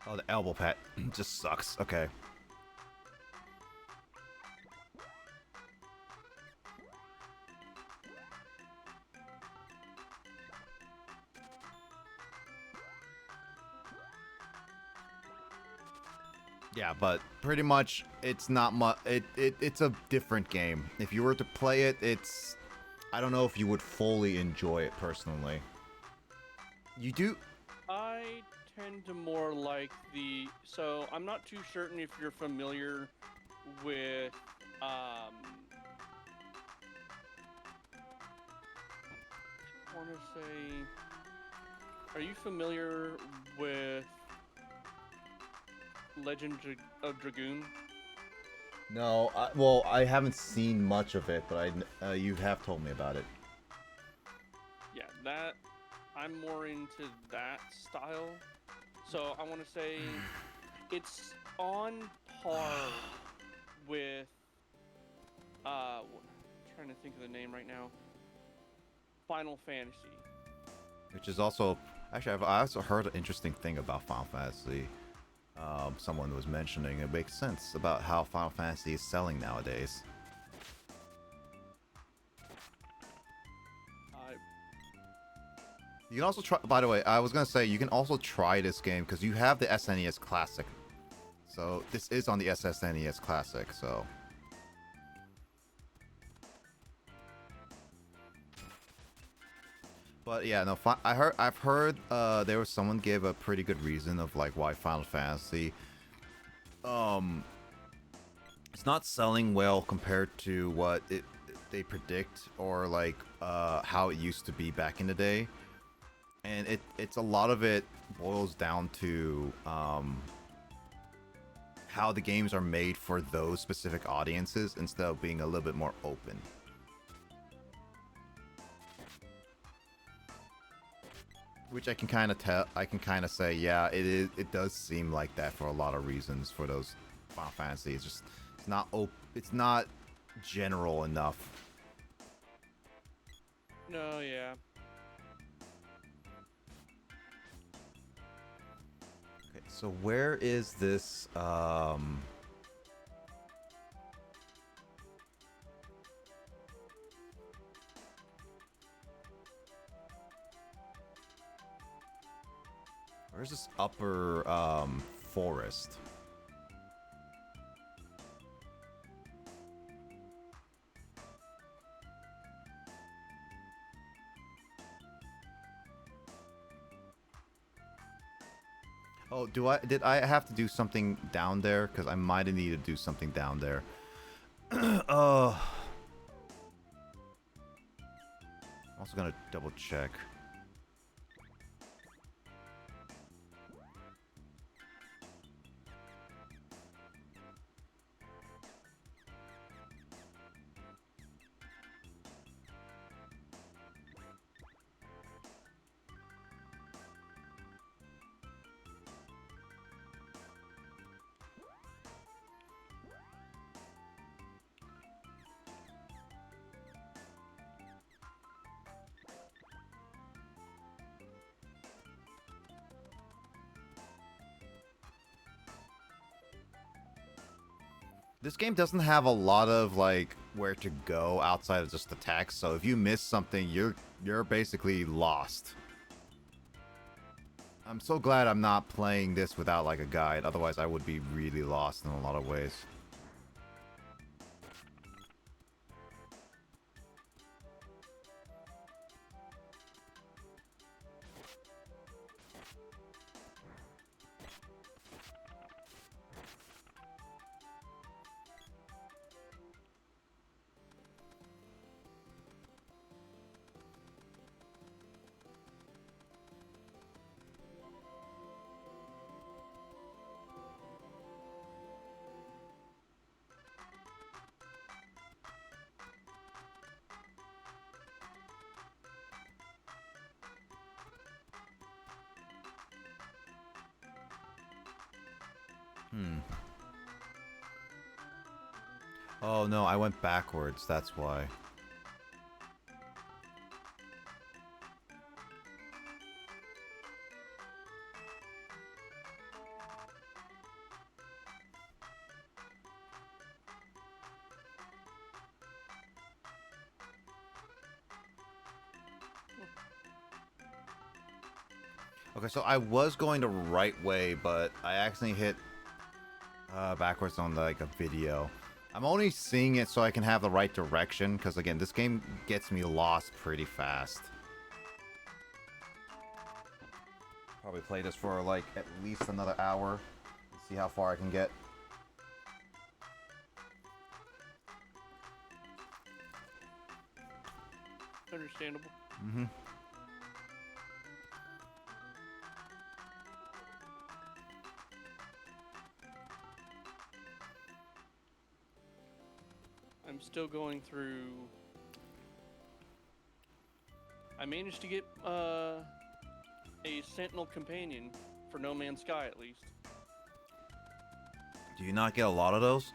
Oh, the elbow pat just sucks. Okay. Yeah, but pretty much it's not much. It's a different game. If you were to play it, it's... I don't know if you would fully enjoy it personally. You do... I tend to more like the... So, I'm not too certain if you're familiar with, I want to say... Are you familiar with Legend of Dragoon? No, well, I haven't seen much of it, but you have told me about it. Yeah, that... I'm more into that style. So I want to say it's on par with trying to think of the name right now. Final Fantasy. Which is also... Actually, I also heard an interesting thing about Final Fantasy. Someone was mentioning it makes sense about how Final Fantasy is selling nowadays. You can also try... By the way, I was going to say, you can also try this game, because you have the SNES Classic. So, this is on the SNES Classic, so... But yeah, no, I've heard there was someone gave a pretty good reason of like why Final Fantasy it's not selling well compared to what they predict or like how it used to be back in the day. And it's a lot of it boils down to how the games are made for those specific audiences instead of being a little bit more open. Which I can kind of tell. I can kind of say, yeah, it does seem like that for a lot of reasons for those Final Fantasy. It's just it's not general enough. No, yeah. Okay, so where is this? Where's this upper forest? Oh, did I have to do something down there? Because I might have needed to do something down there. I'm also gonna double check. This game doesn't have a lot of like where to go outside of just the text, so if you miss something, you're basically lost. I'm so glad I'm not playing this without like a guide, otherwise I would be really lost in a lot of ways. Oh no, I went backwards, that's why. Okay, so I was going the right way, but I accidentally hit backwards on like a video. I'm only seeing it so I can have the right direction, because again, this game gets me lost pretty fast. Probably play this for like at least another hour. See how far I can get. Understandable. Mm-hmm. I'm still going through. I managed to get a Sentinel companion for No Man's Sky at least. Do you not get a lot of those?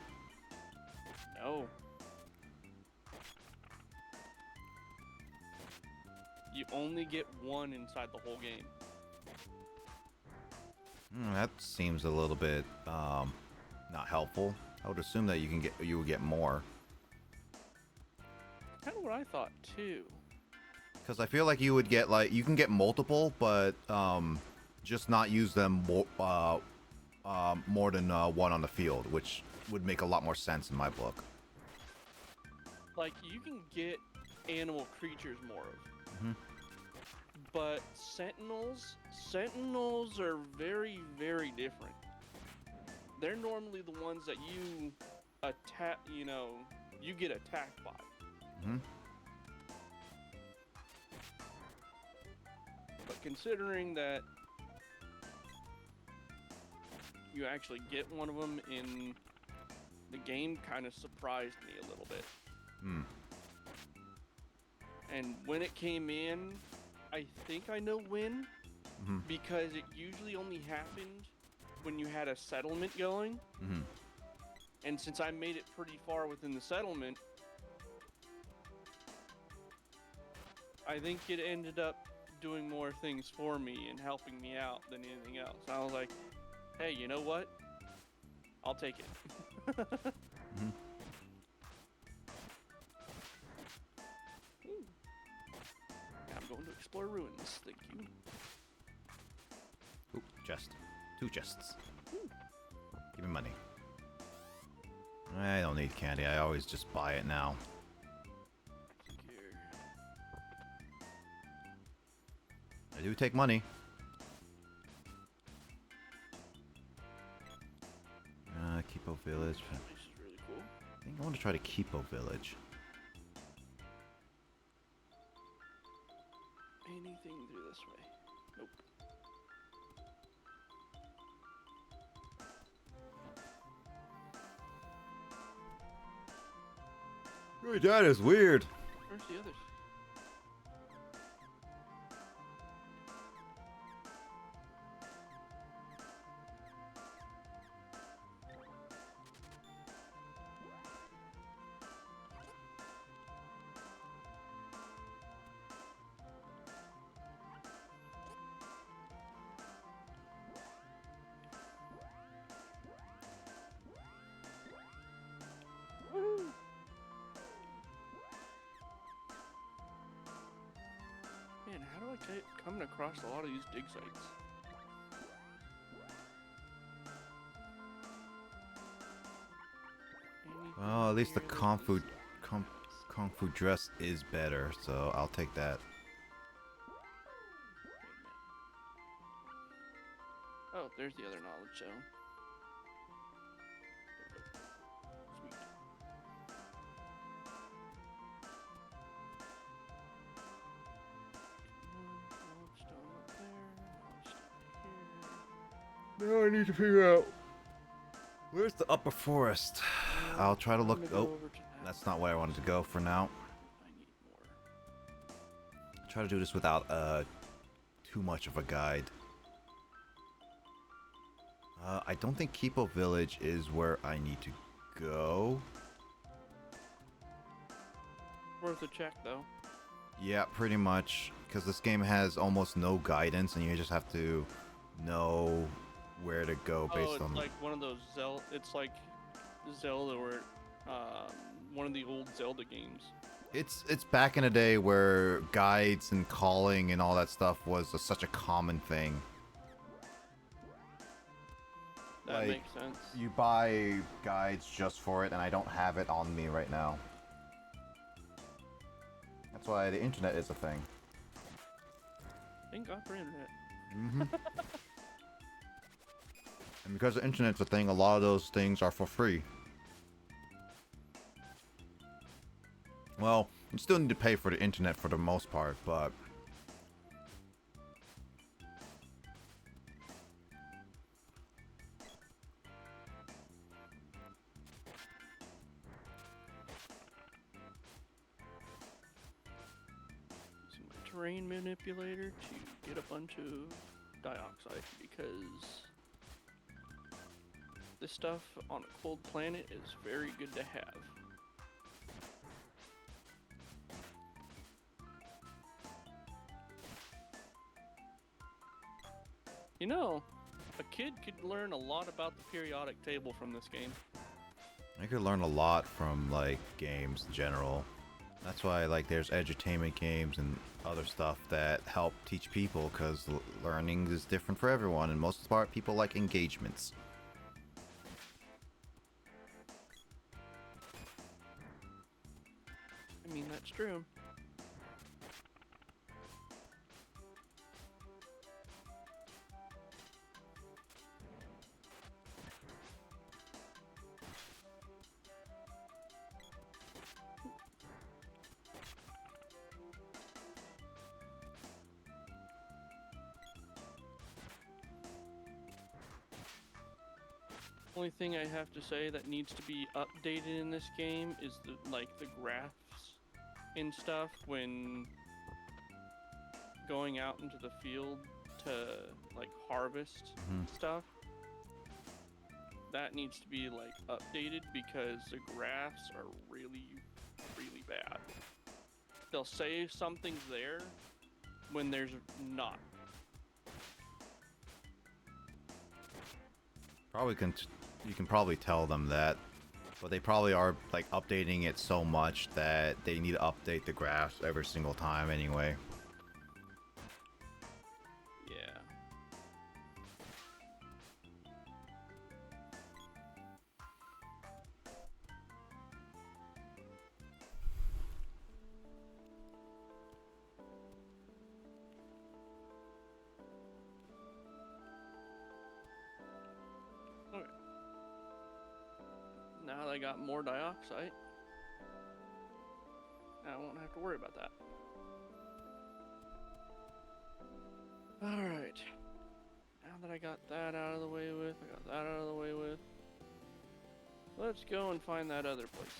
No. You only get one inside the whole game. That seems a little bit not helpful. I would assume that you would get more. Kind of what I thought too. Because I feel like you would get like you can get multiple, but just not use them more than one on the field, which would make a lot more sense in my book. Like you can get animal creatures more of. Mm-hmm. But sentinels are very, very different. They're normally the ones that you attack, you get attacked by. Mm-hmm. But considering that you actually get one of them in the game, kind of surprised me a little bit. Hmm. And when it came in, I think I know when, Mm-hmm. because it usually only happened when you had a settlement going. Mm-hmm. And since I made it pretty far within the settlement, I think it ended up doing more things for me and helping me out than anything else. I was like, hey, you know what? I'll take it. Mhm. I'm going to explore ruins. Thank you. Ooh, chest. 2 chests. Give me money. I don't need candy. I always just buy it now. Here. I do take money. Kipo Village. This is really cool. I think I want to try to Kipo Village. Anything through this way? Nope. Your dad is weird. Where's the others? Woohoo! Man, how do I get coming across a lot of these dig sites? Well, at least the Anything Kung here Fu, that Kung Fu dress is better, so I'll take that. Oh, there's the other knowledge zone. Sweet. Knowledge stone up there, knowledge stone here. Now I need to figure out where's the upper forest. I'll try to I'm look. gonna go Oh, over to that. that's not where I wanted to go for now. I need more. Try to do this without too much of a guide. I don't think Kipo Village is where I need to go. Worth a check though. Yeah, pretty much, because this game has almost no guidance, and you just have to know where to go based It's on. like one of those Zelda. It's like Zelda or one of the old Zelda games. It's back in a day where guides and calling and all that stuff was such a common thing. That Like, makes sense. You buy guides just for it, and I don't have it on me right now. That's why the internet is a thing. Thank God for internet. Mm-hmm. And because the internet's a thing, a lot of those things are for free. Well, you still need to pay for the internet for the most part, but... Using my terrain manipulator to get a bunch of dioxide because this stuff on a cold planet is very good to have. You know, a kid could learn a lot about the periodic table from this game. I could learn a lot from, like, games in general. That's why, like, there's edutainment games and other stuff that help teach people, because learning is different for everyone, and most of the part, people like engagements. I mean, that's true. Only thing I have to say that needs to be updated in this game is the graphs and stuff when going out into the field to like harvest Mhm. stuff. That needs to be like updated because the graphs are really, really bad. They'll say something's there when there's not. Probably can. You can probably tell them that, but they probably are like updating it so much that they need to update the graphs every single time anyway. Yeah. Okay. Now that I got more dioxide, I won't have to worry about that. Alright. Now that I got that out of the way with, I got that out of the way with, let's go and find that other place.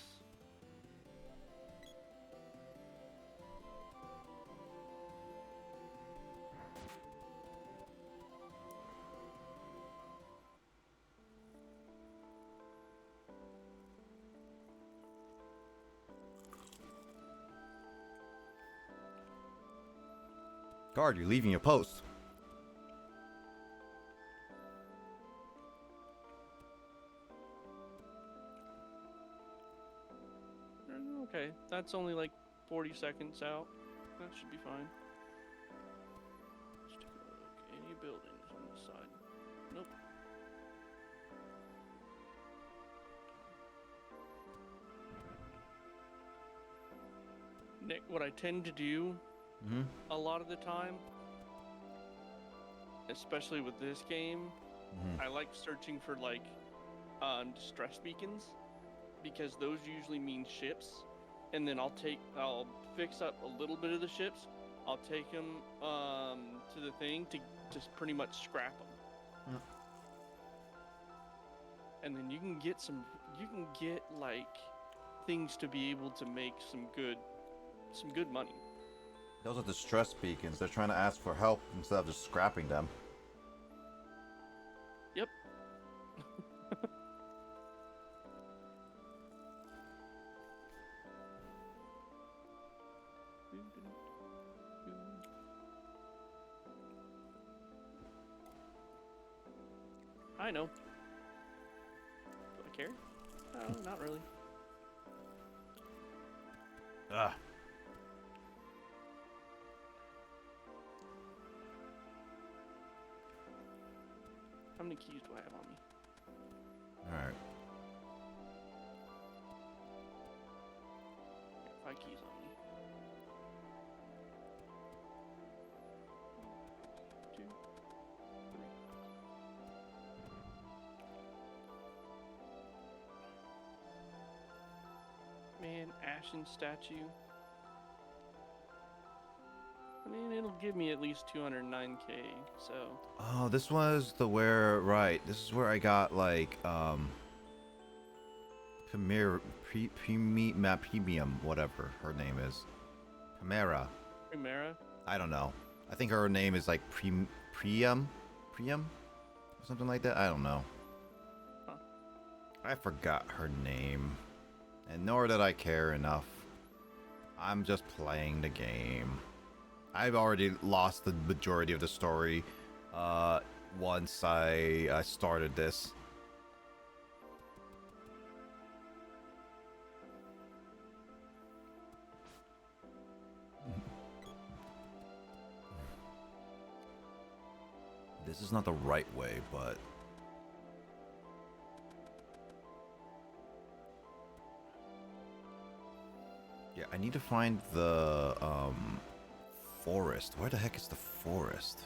Guard, you're leaving your post. Okay, that's only like 40 seconds out. That should be fine. Let's take a look. Any buildings on the side? Nope. Nick, what I tend to do a lot of the time, especially with this game, I like searching for like distress beacons, because those usually mean ships, and then I'll fix up a little bit of the ships. I'll take them to the thing to just pretty much scrap them. And then you can get like things to be able to make some good money. Those are distress beacons. They're trying to ask for help instead of just scrapping them. Yep. I know. Do I care? No, not really. Ah. How many keys do I have on me? Alright. I got 5 keys on me. 1, 2, 3. Man, Ashen statue. I mean, it'll give me at least 209k, so... Oh, this was right. This is where I got, like, Premium, whatever her name is. Primera. I don't know. I think her name is, like, Priam? Or something like that? I don't know. Huh. I forgot her name. And nor did I care enough. I'm just playing the game. I've already lost the majority of the story once I started this. This is not the right way, but... yeah, I need to find the, forest. Where the heck is the forest?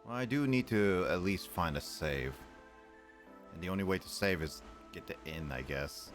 Well, I do need to at least find a save. And the only way to save is get the inn, I guess.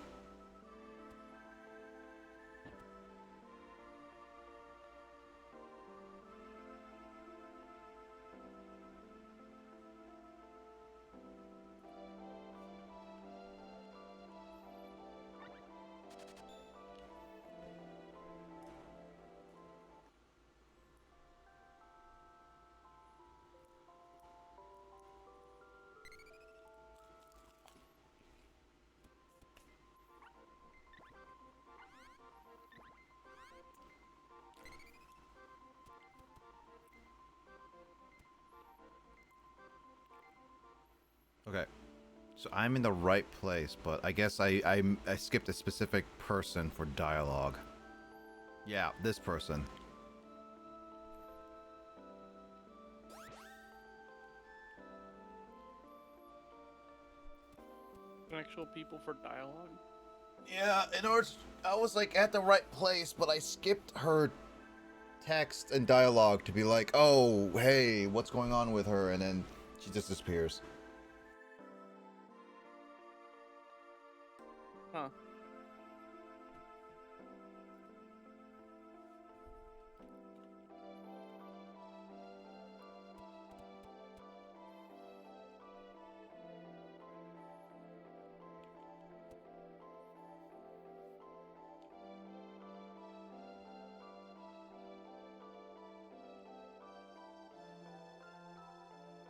So I'm in the right place, but I guess I skipped a specific person for dialogue. Yeah, this person. Actual people for dialogue. Yeah, in order, I was like at the right place, but I skipped her text and dialogue to be like, oh, hey, what's going on with her? And then she just disappears. Huh.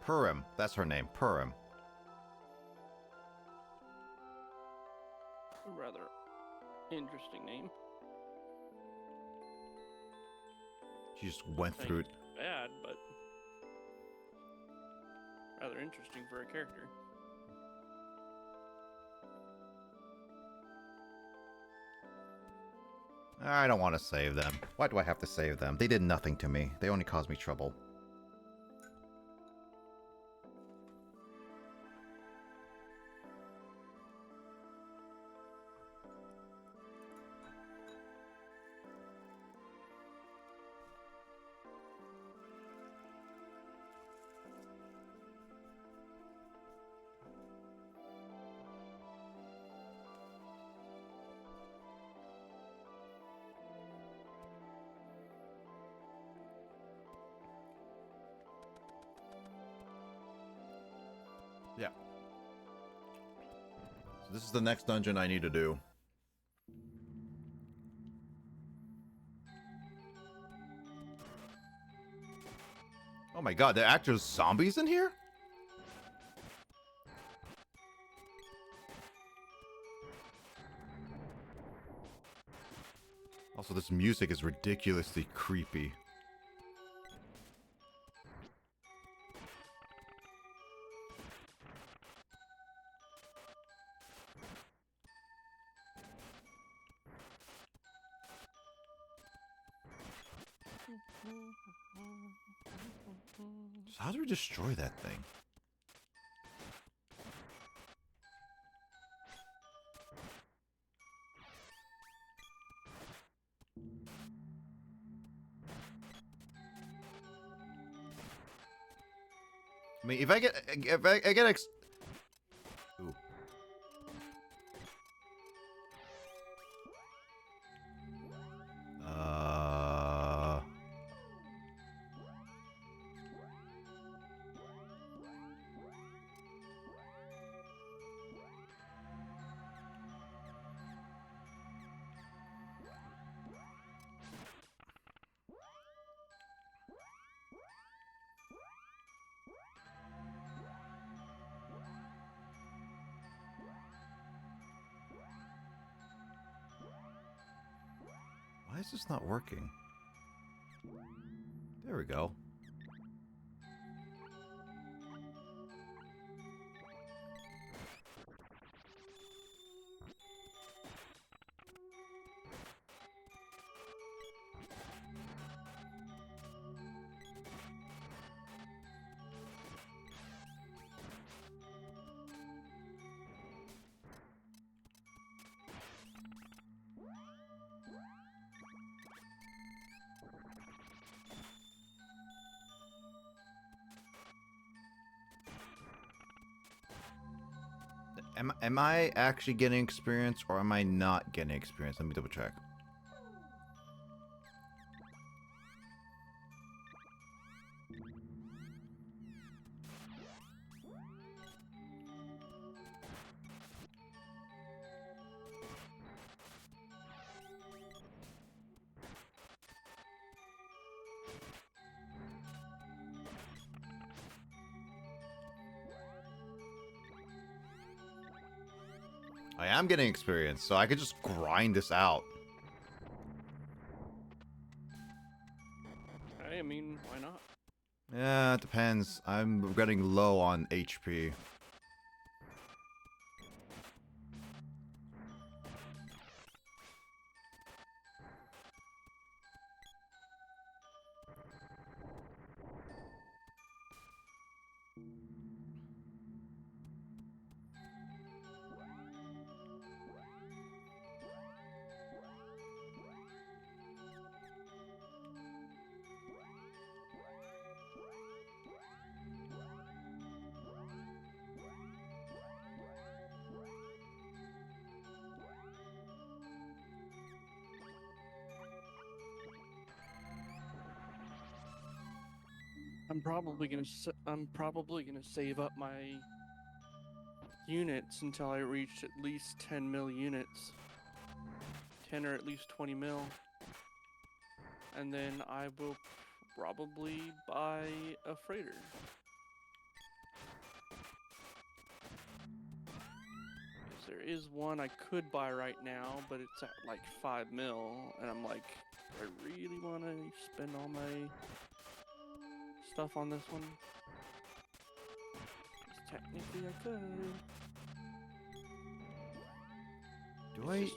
Purim, that's her name, Purim. Rather interesting name. She just went Like, through it. bad, but rather interesting for a character. I don't want to save them. Why do I have to save them? They did nothing to me. They only caused me trouble. Yeah. So this is the next dungeon I need to do. Oh my god, there are actual zombies in here? Also, this music is ridiculously creepy. So how do we destroy that thing? I mean, if I get Ooh. Why is this not working? There we go. Am I actually getting experience or am I not getting experience? Let me double check. I am getting experience, so I could just grind this out. I mean, why not? Yeah, it depends. I'm getting low on HP. I'm probably gonna save up my units until I reach at least 10 mil units, 10 or at least 20 mil, and then I will probably buy a freighter. Because there is one I could buy right now, but it's at like 5 mil, and I'm like, do I really want to spend all my stuff on this one? 'Cause technically I could.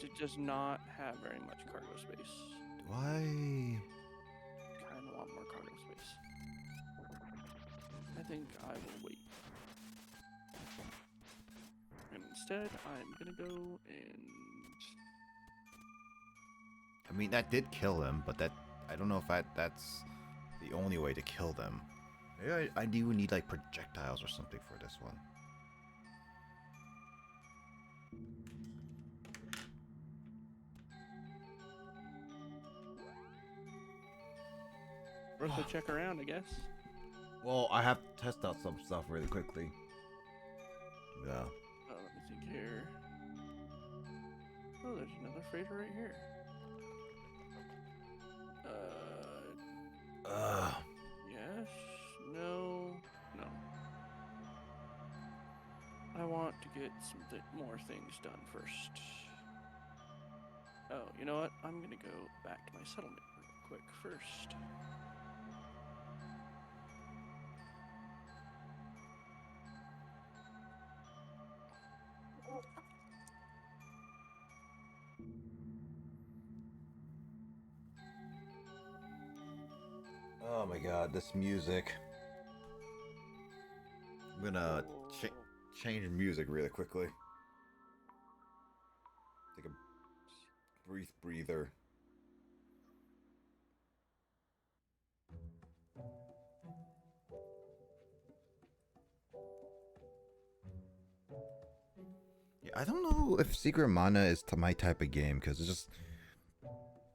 It does not have very much cargo space. Do I? Kind of want more cargo space. I think I will wait. And instead, I'm gonna go and... I mean, that did kill him, but I don't know if that's the only way to kill them. Maybe I do need like projectiles or something for this one. Worth a check around, I guess. Well, I have to test out some stuff really quickly. Yeah. Oh, let me think here. Oh, there's another freighter right here. Yes, no, no. I want to get some more things done first. Oh, you know what? I'm gonna go back to my settlement real quick first. Oh my god, this music. I'm gonna change music really quickly. Take a breather. Yeah, I don't know if Secret Mana is my type of game because it's just I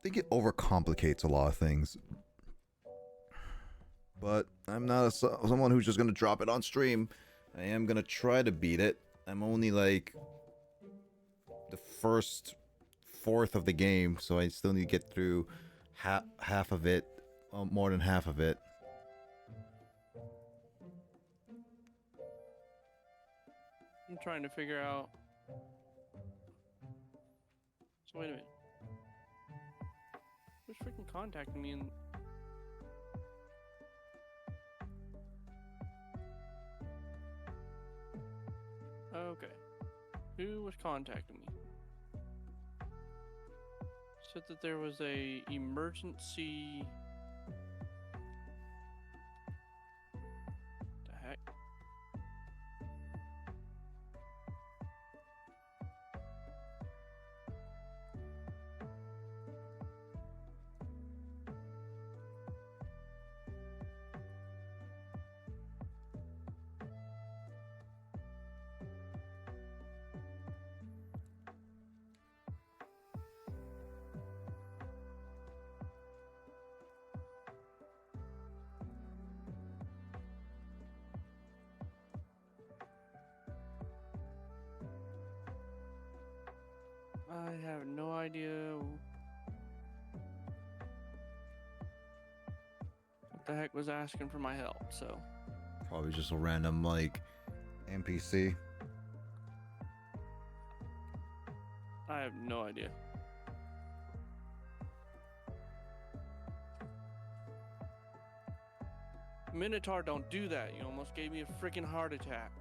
think it overcomplicates a lot of things. But I'm not someone who's just gonna drop it on stream. I am gonna try to beat it. I'm only like the first fourth of the game, so I still need to get through half of it, more than half of it. I'm trying to figure out. So wait a minute. Who's freaking contacting me? Okay. Who was contacting me? Said that there was a emergency. The heck? I have no idea what the heck was asking for my help, so. Probably just a random like NPC. I have no idea. Minotaur, don't do that. You almost gave me a freaking heart attack.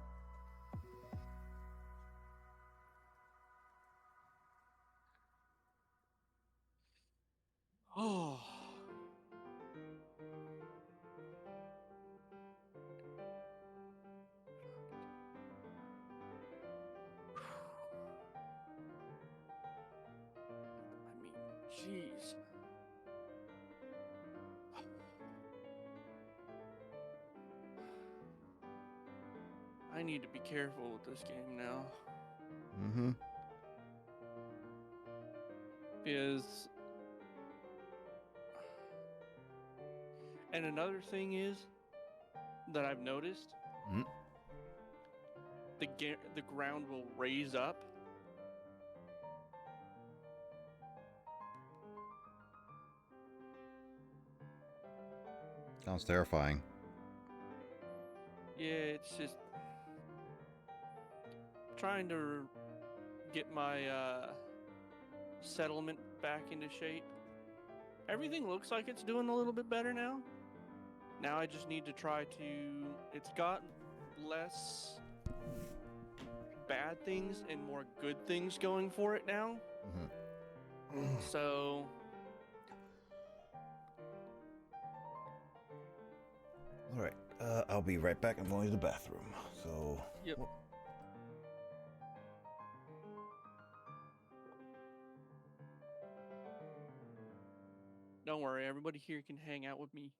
Oh. I mean, jeez. I need to be careful with this game now. Mm-hmm. Because... And another thing is, that I've noticed. Mhm. The ground will raise up. Sounds terrifying. Yeah, it's just trying to get my settlement back into shape. Everything looks like it's doing a little bit better now. Now I just need to try to. It's got less bad things and more good things going for it now. So All right, I'll be right back. I'm going to the bathroom. So. yep. Don't worry, everybody here can hang out with me.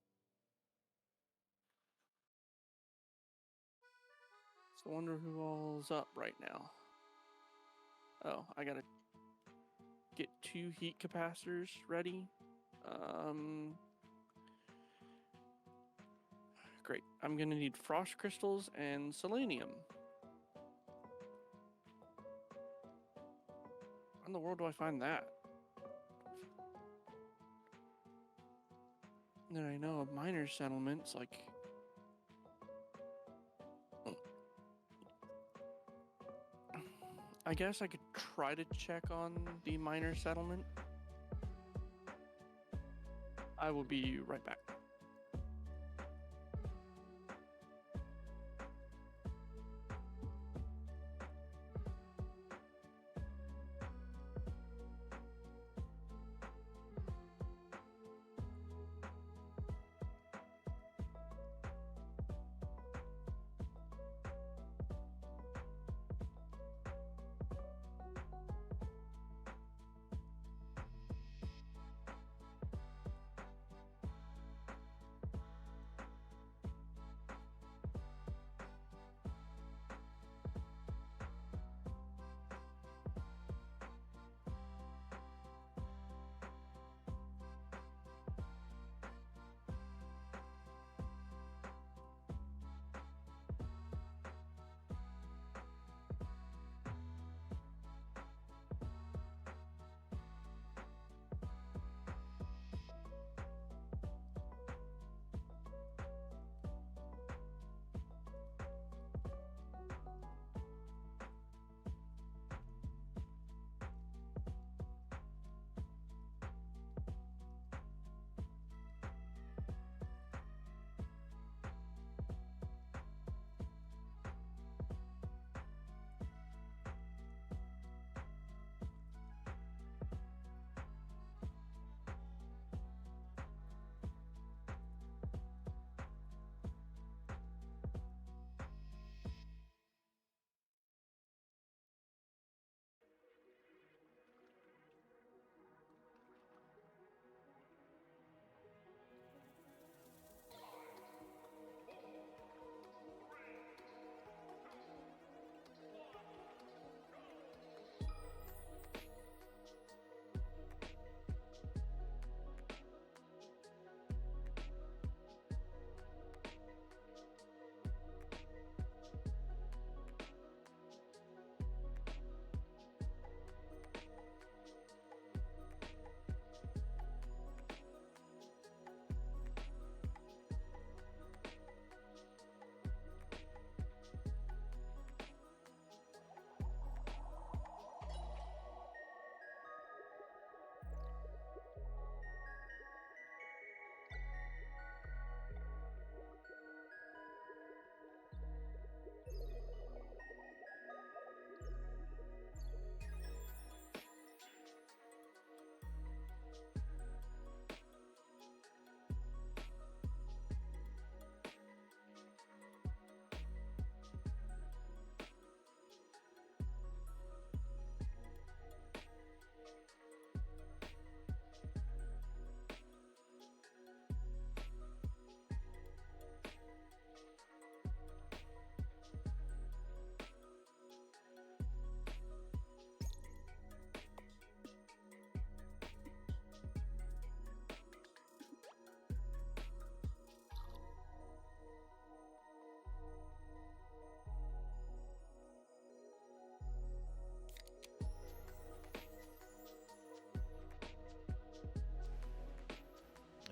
So I wonder who all's up right now. Oh, I gotta get 2 heat capacitors ready. Great. I'm gonna need frost crystals and selenium. Where in the world do I find that? And then I know of miner settlements, like... I guess I could try to check on the miner settlement. I will be right back.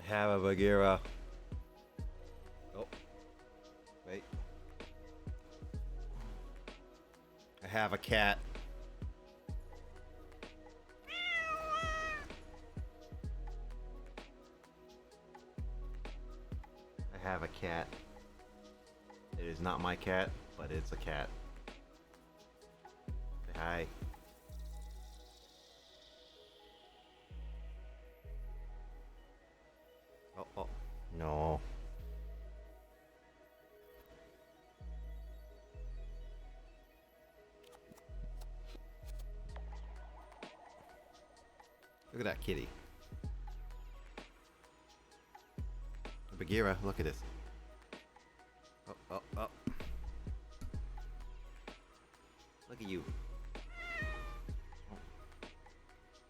have a Bagheera. Oh, wait. I have a cat. I have a cat. It is not my cat, but it's a cat. Say hi. Oh, oh, no. Look at that kitty. Bagheera, look at this. Oh, oh, oh. Look at you. Oh.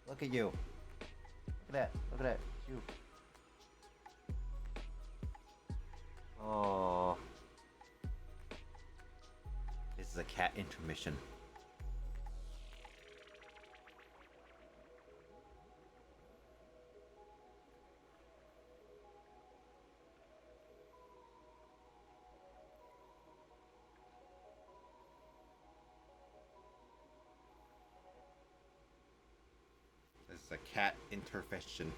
Look at you. Look at that. Look at that. You. Oh. This is a cat intermission. This is a cat intervention.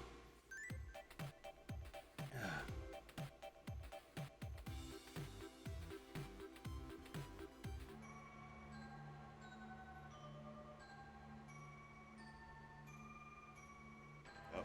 Oh.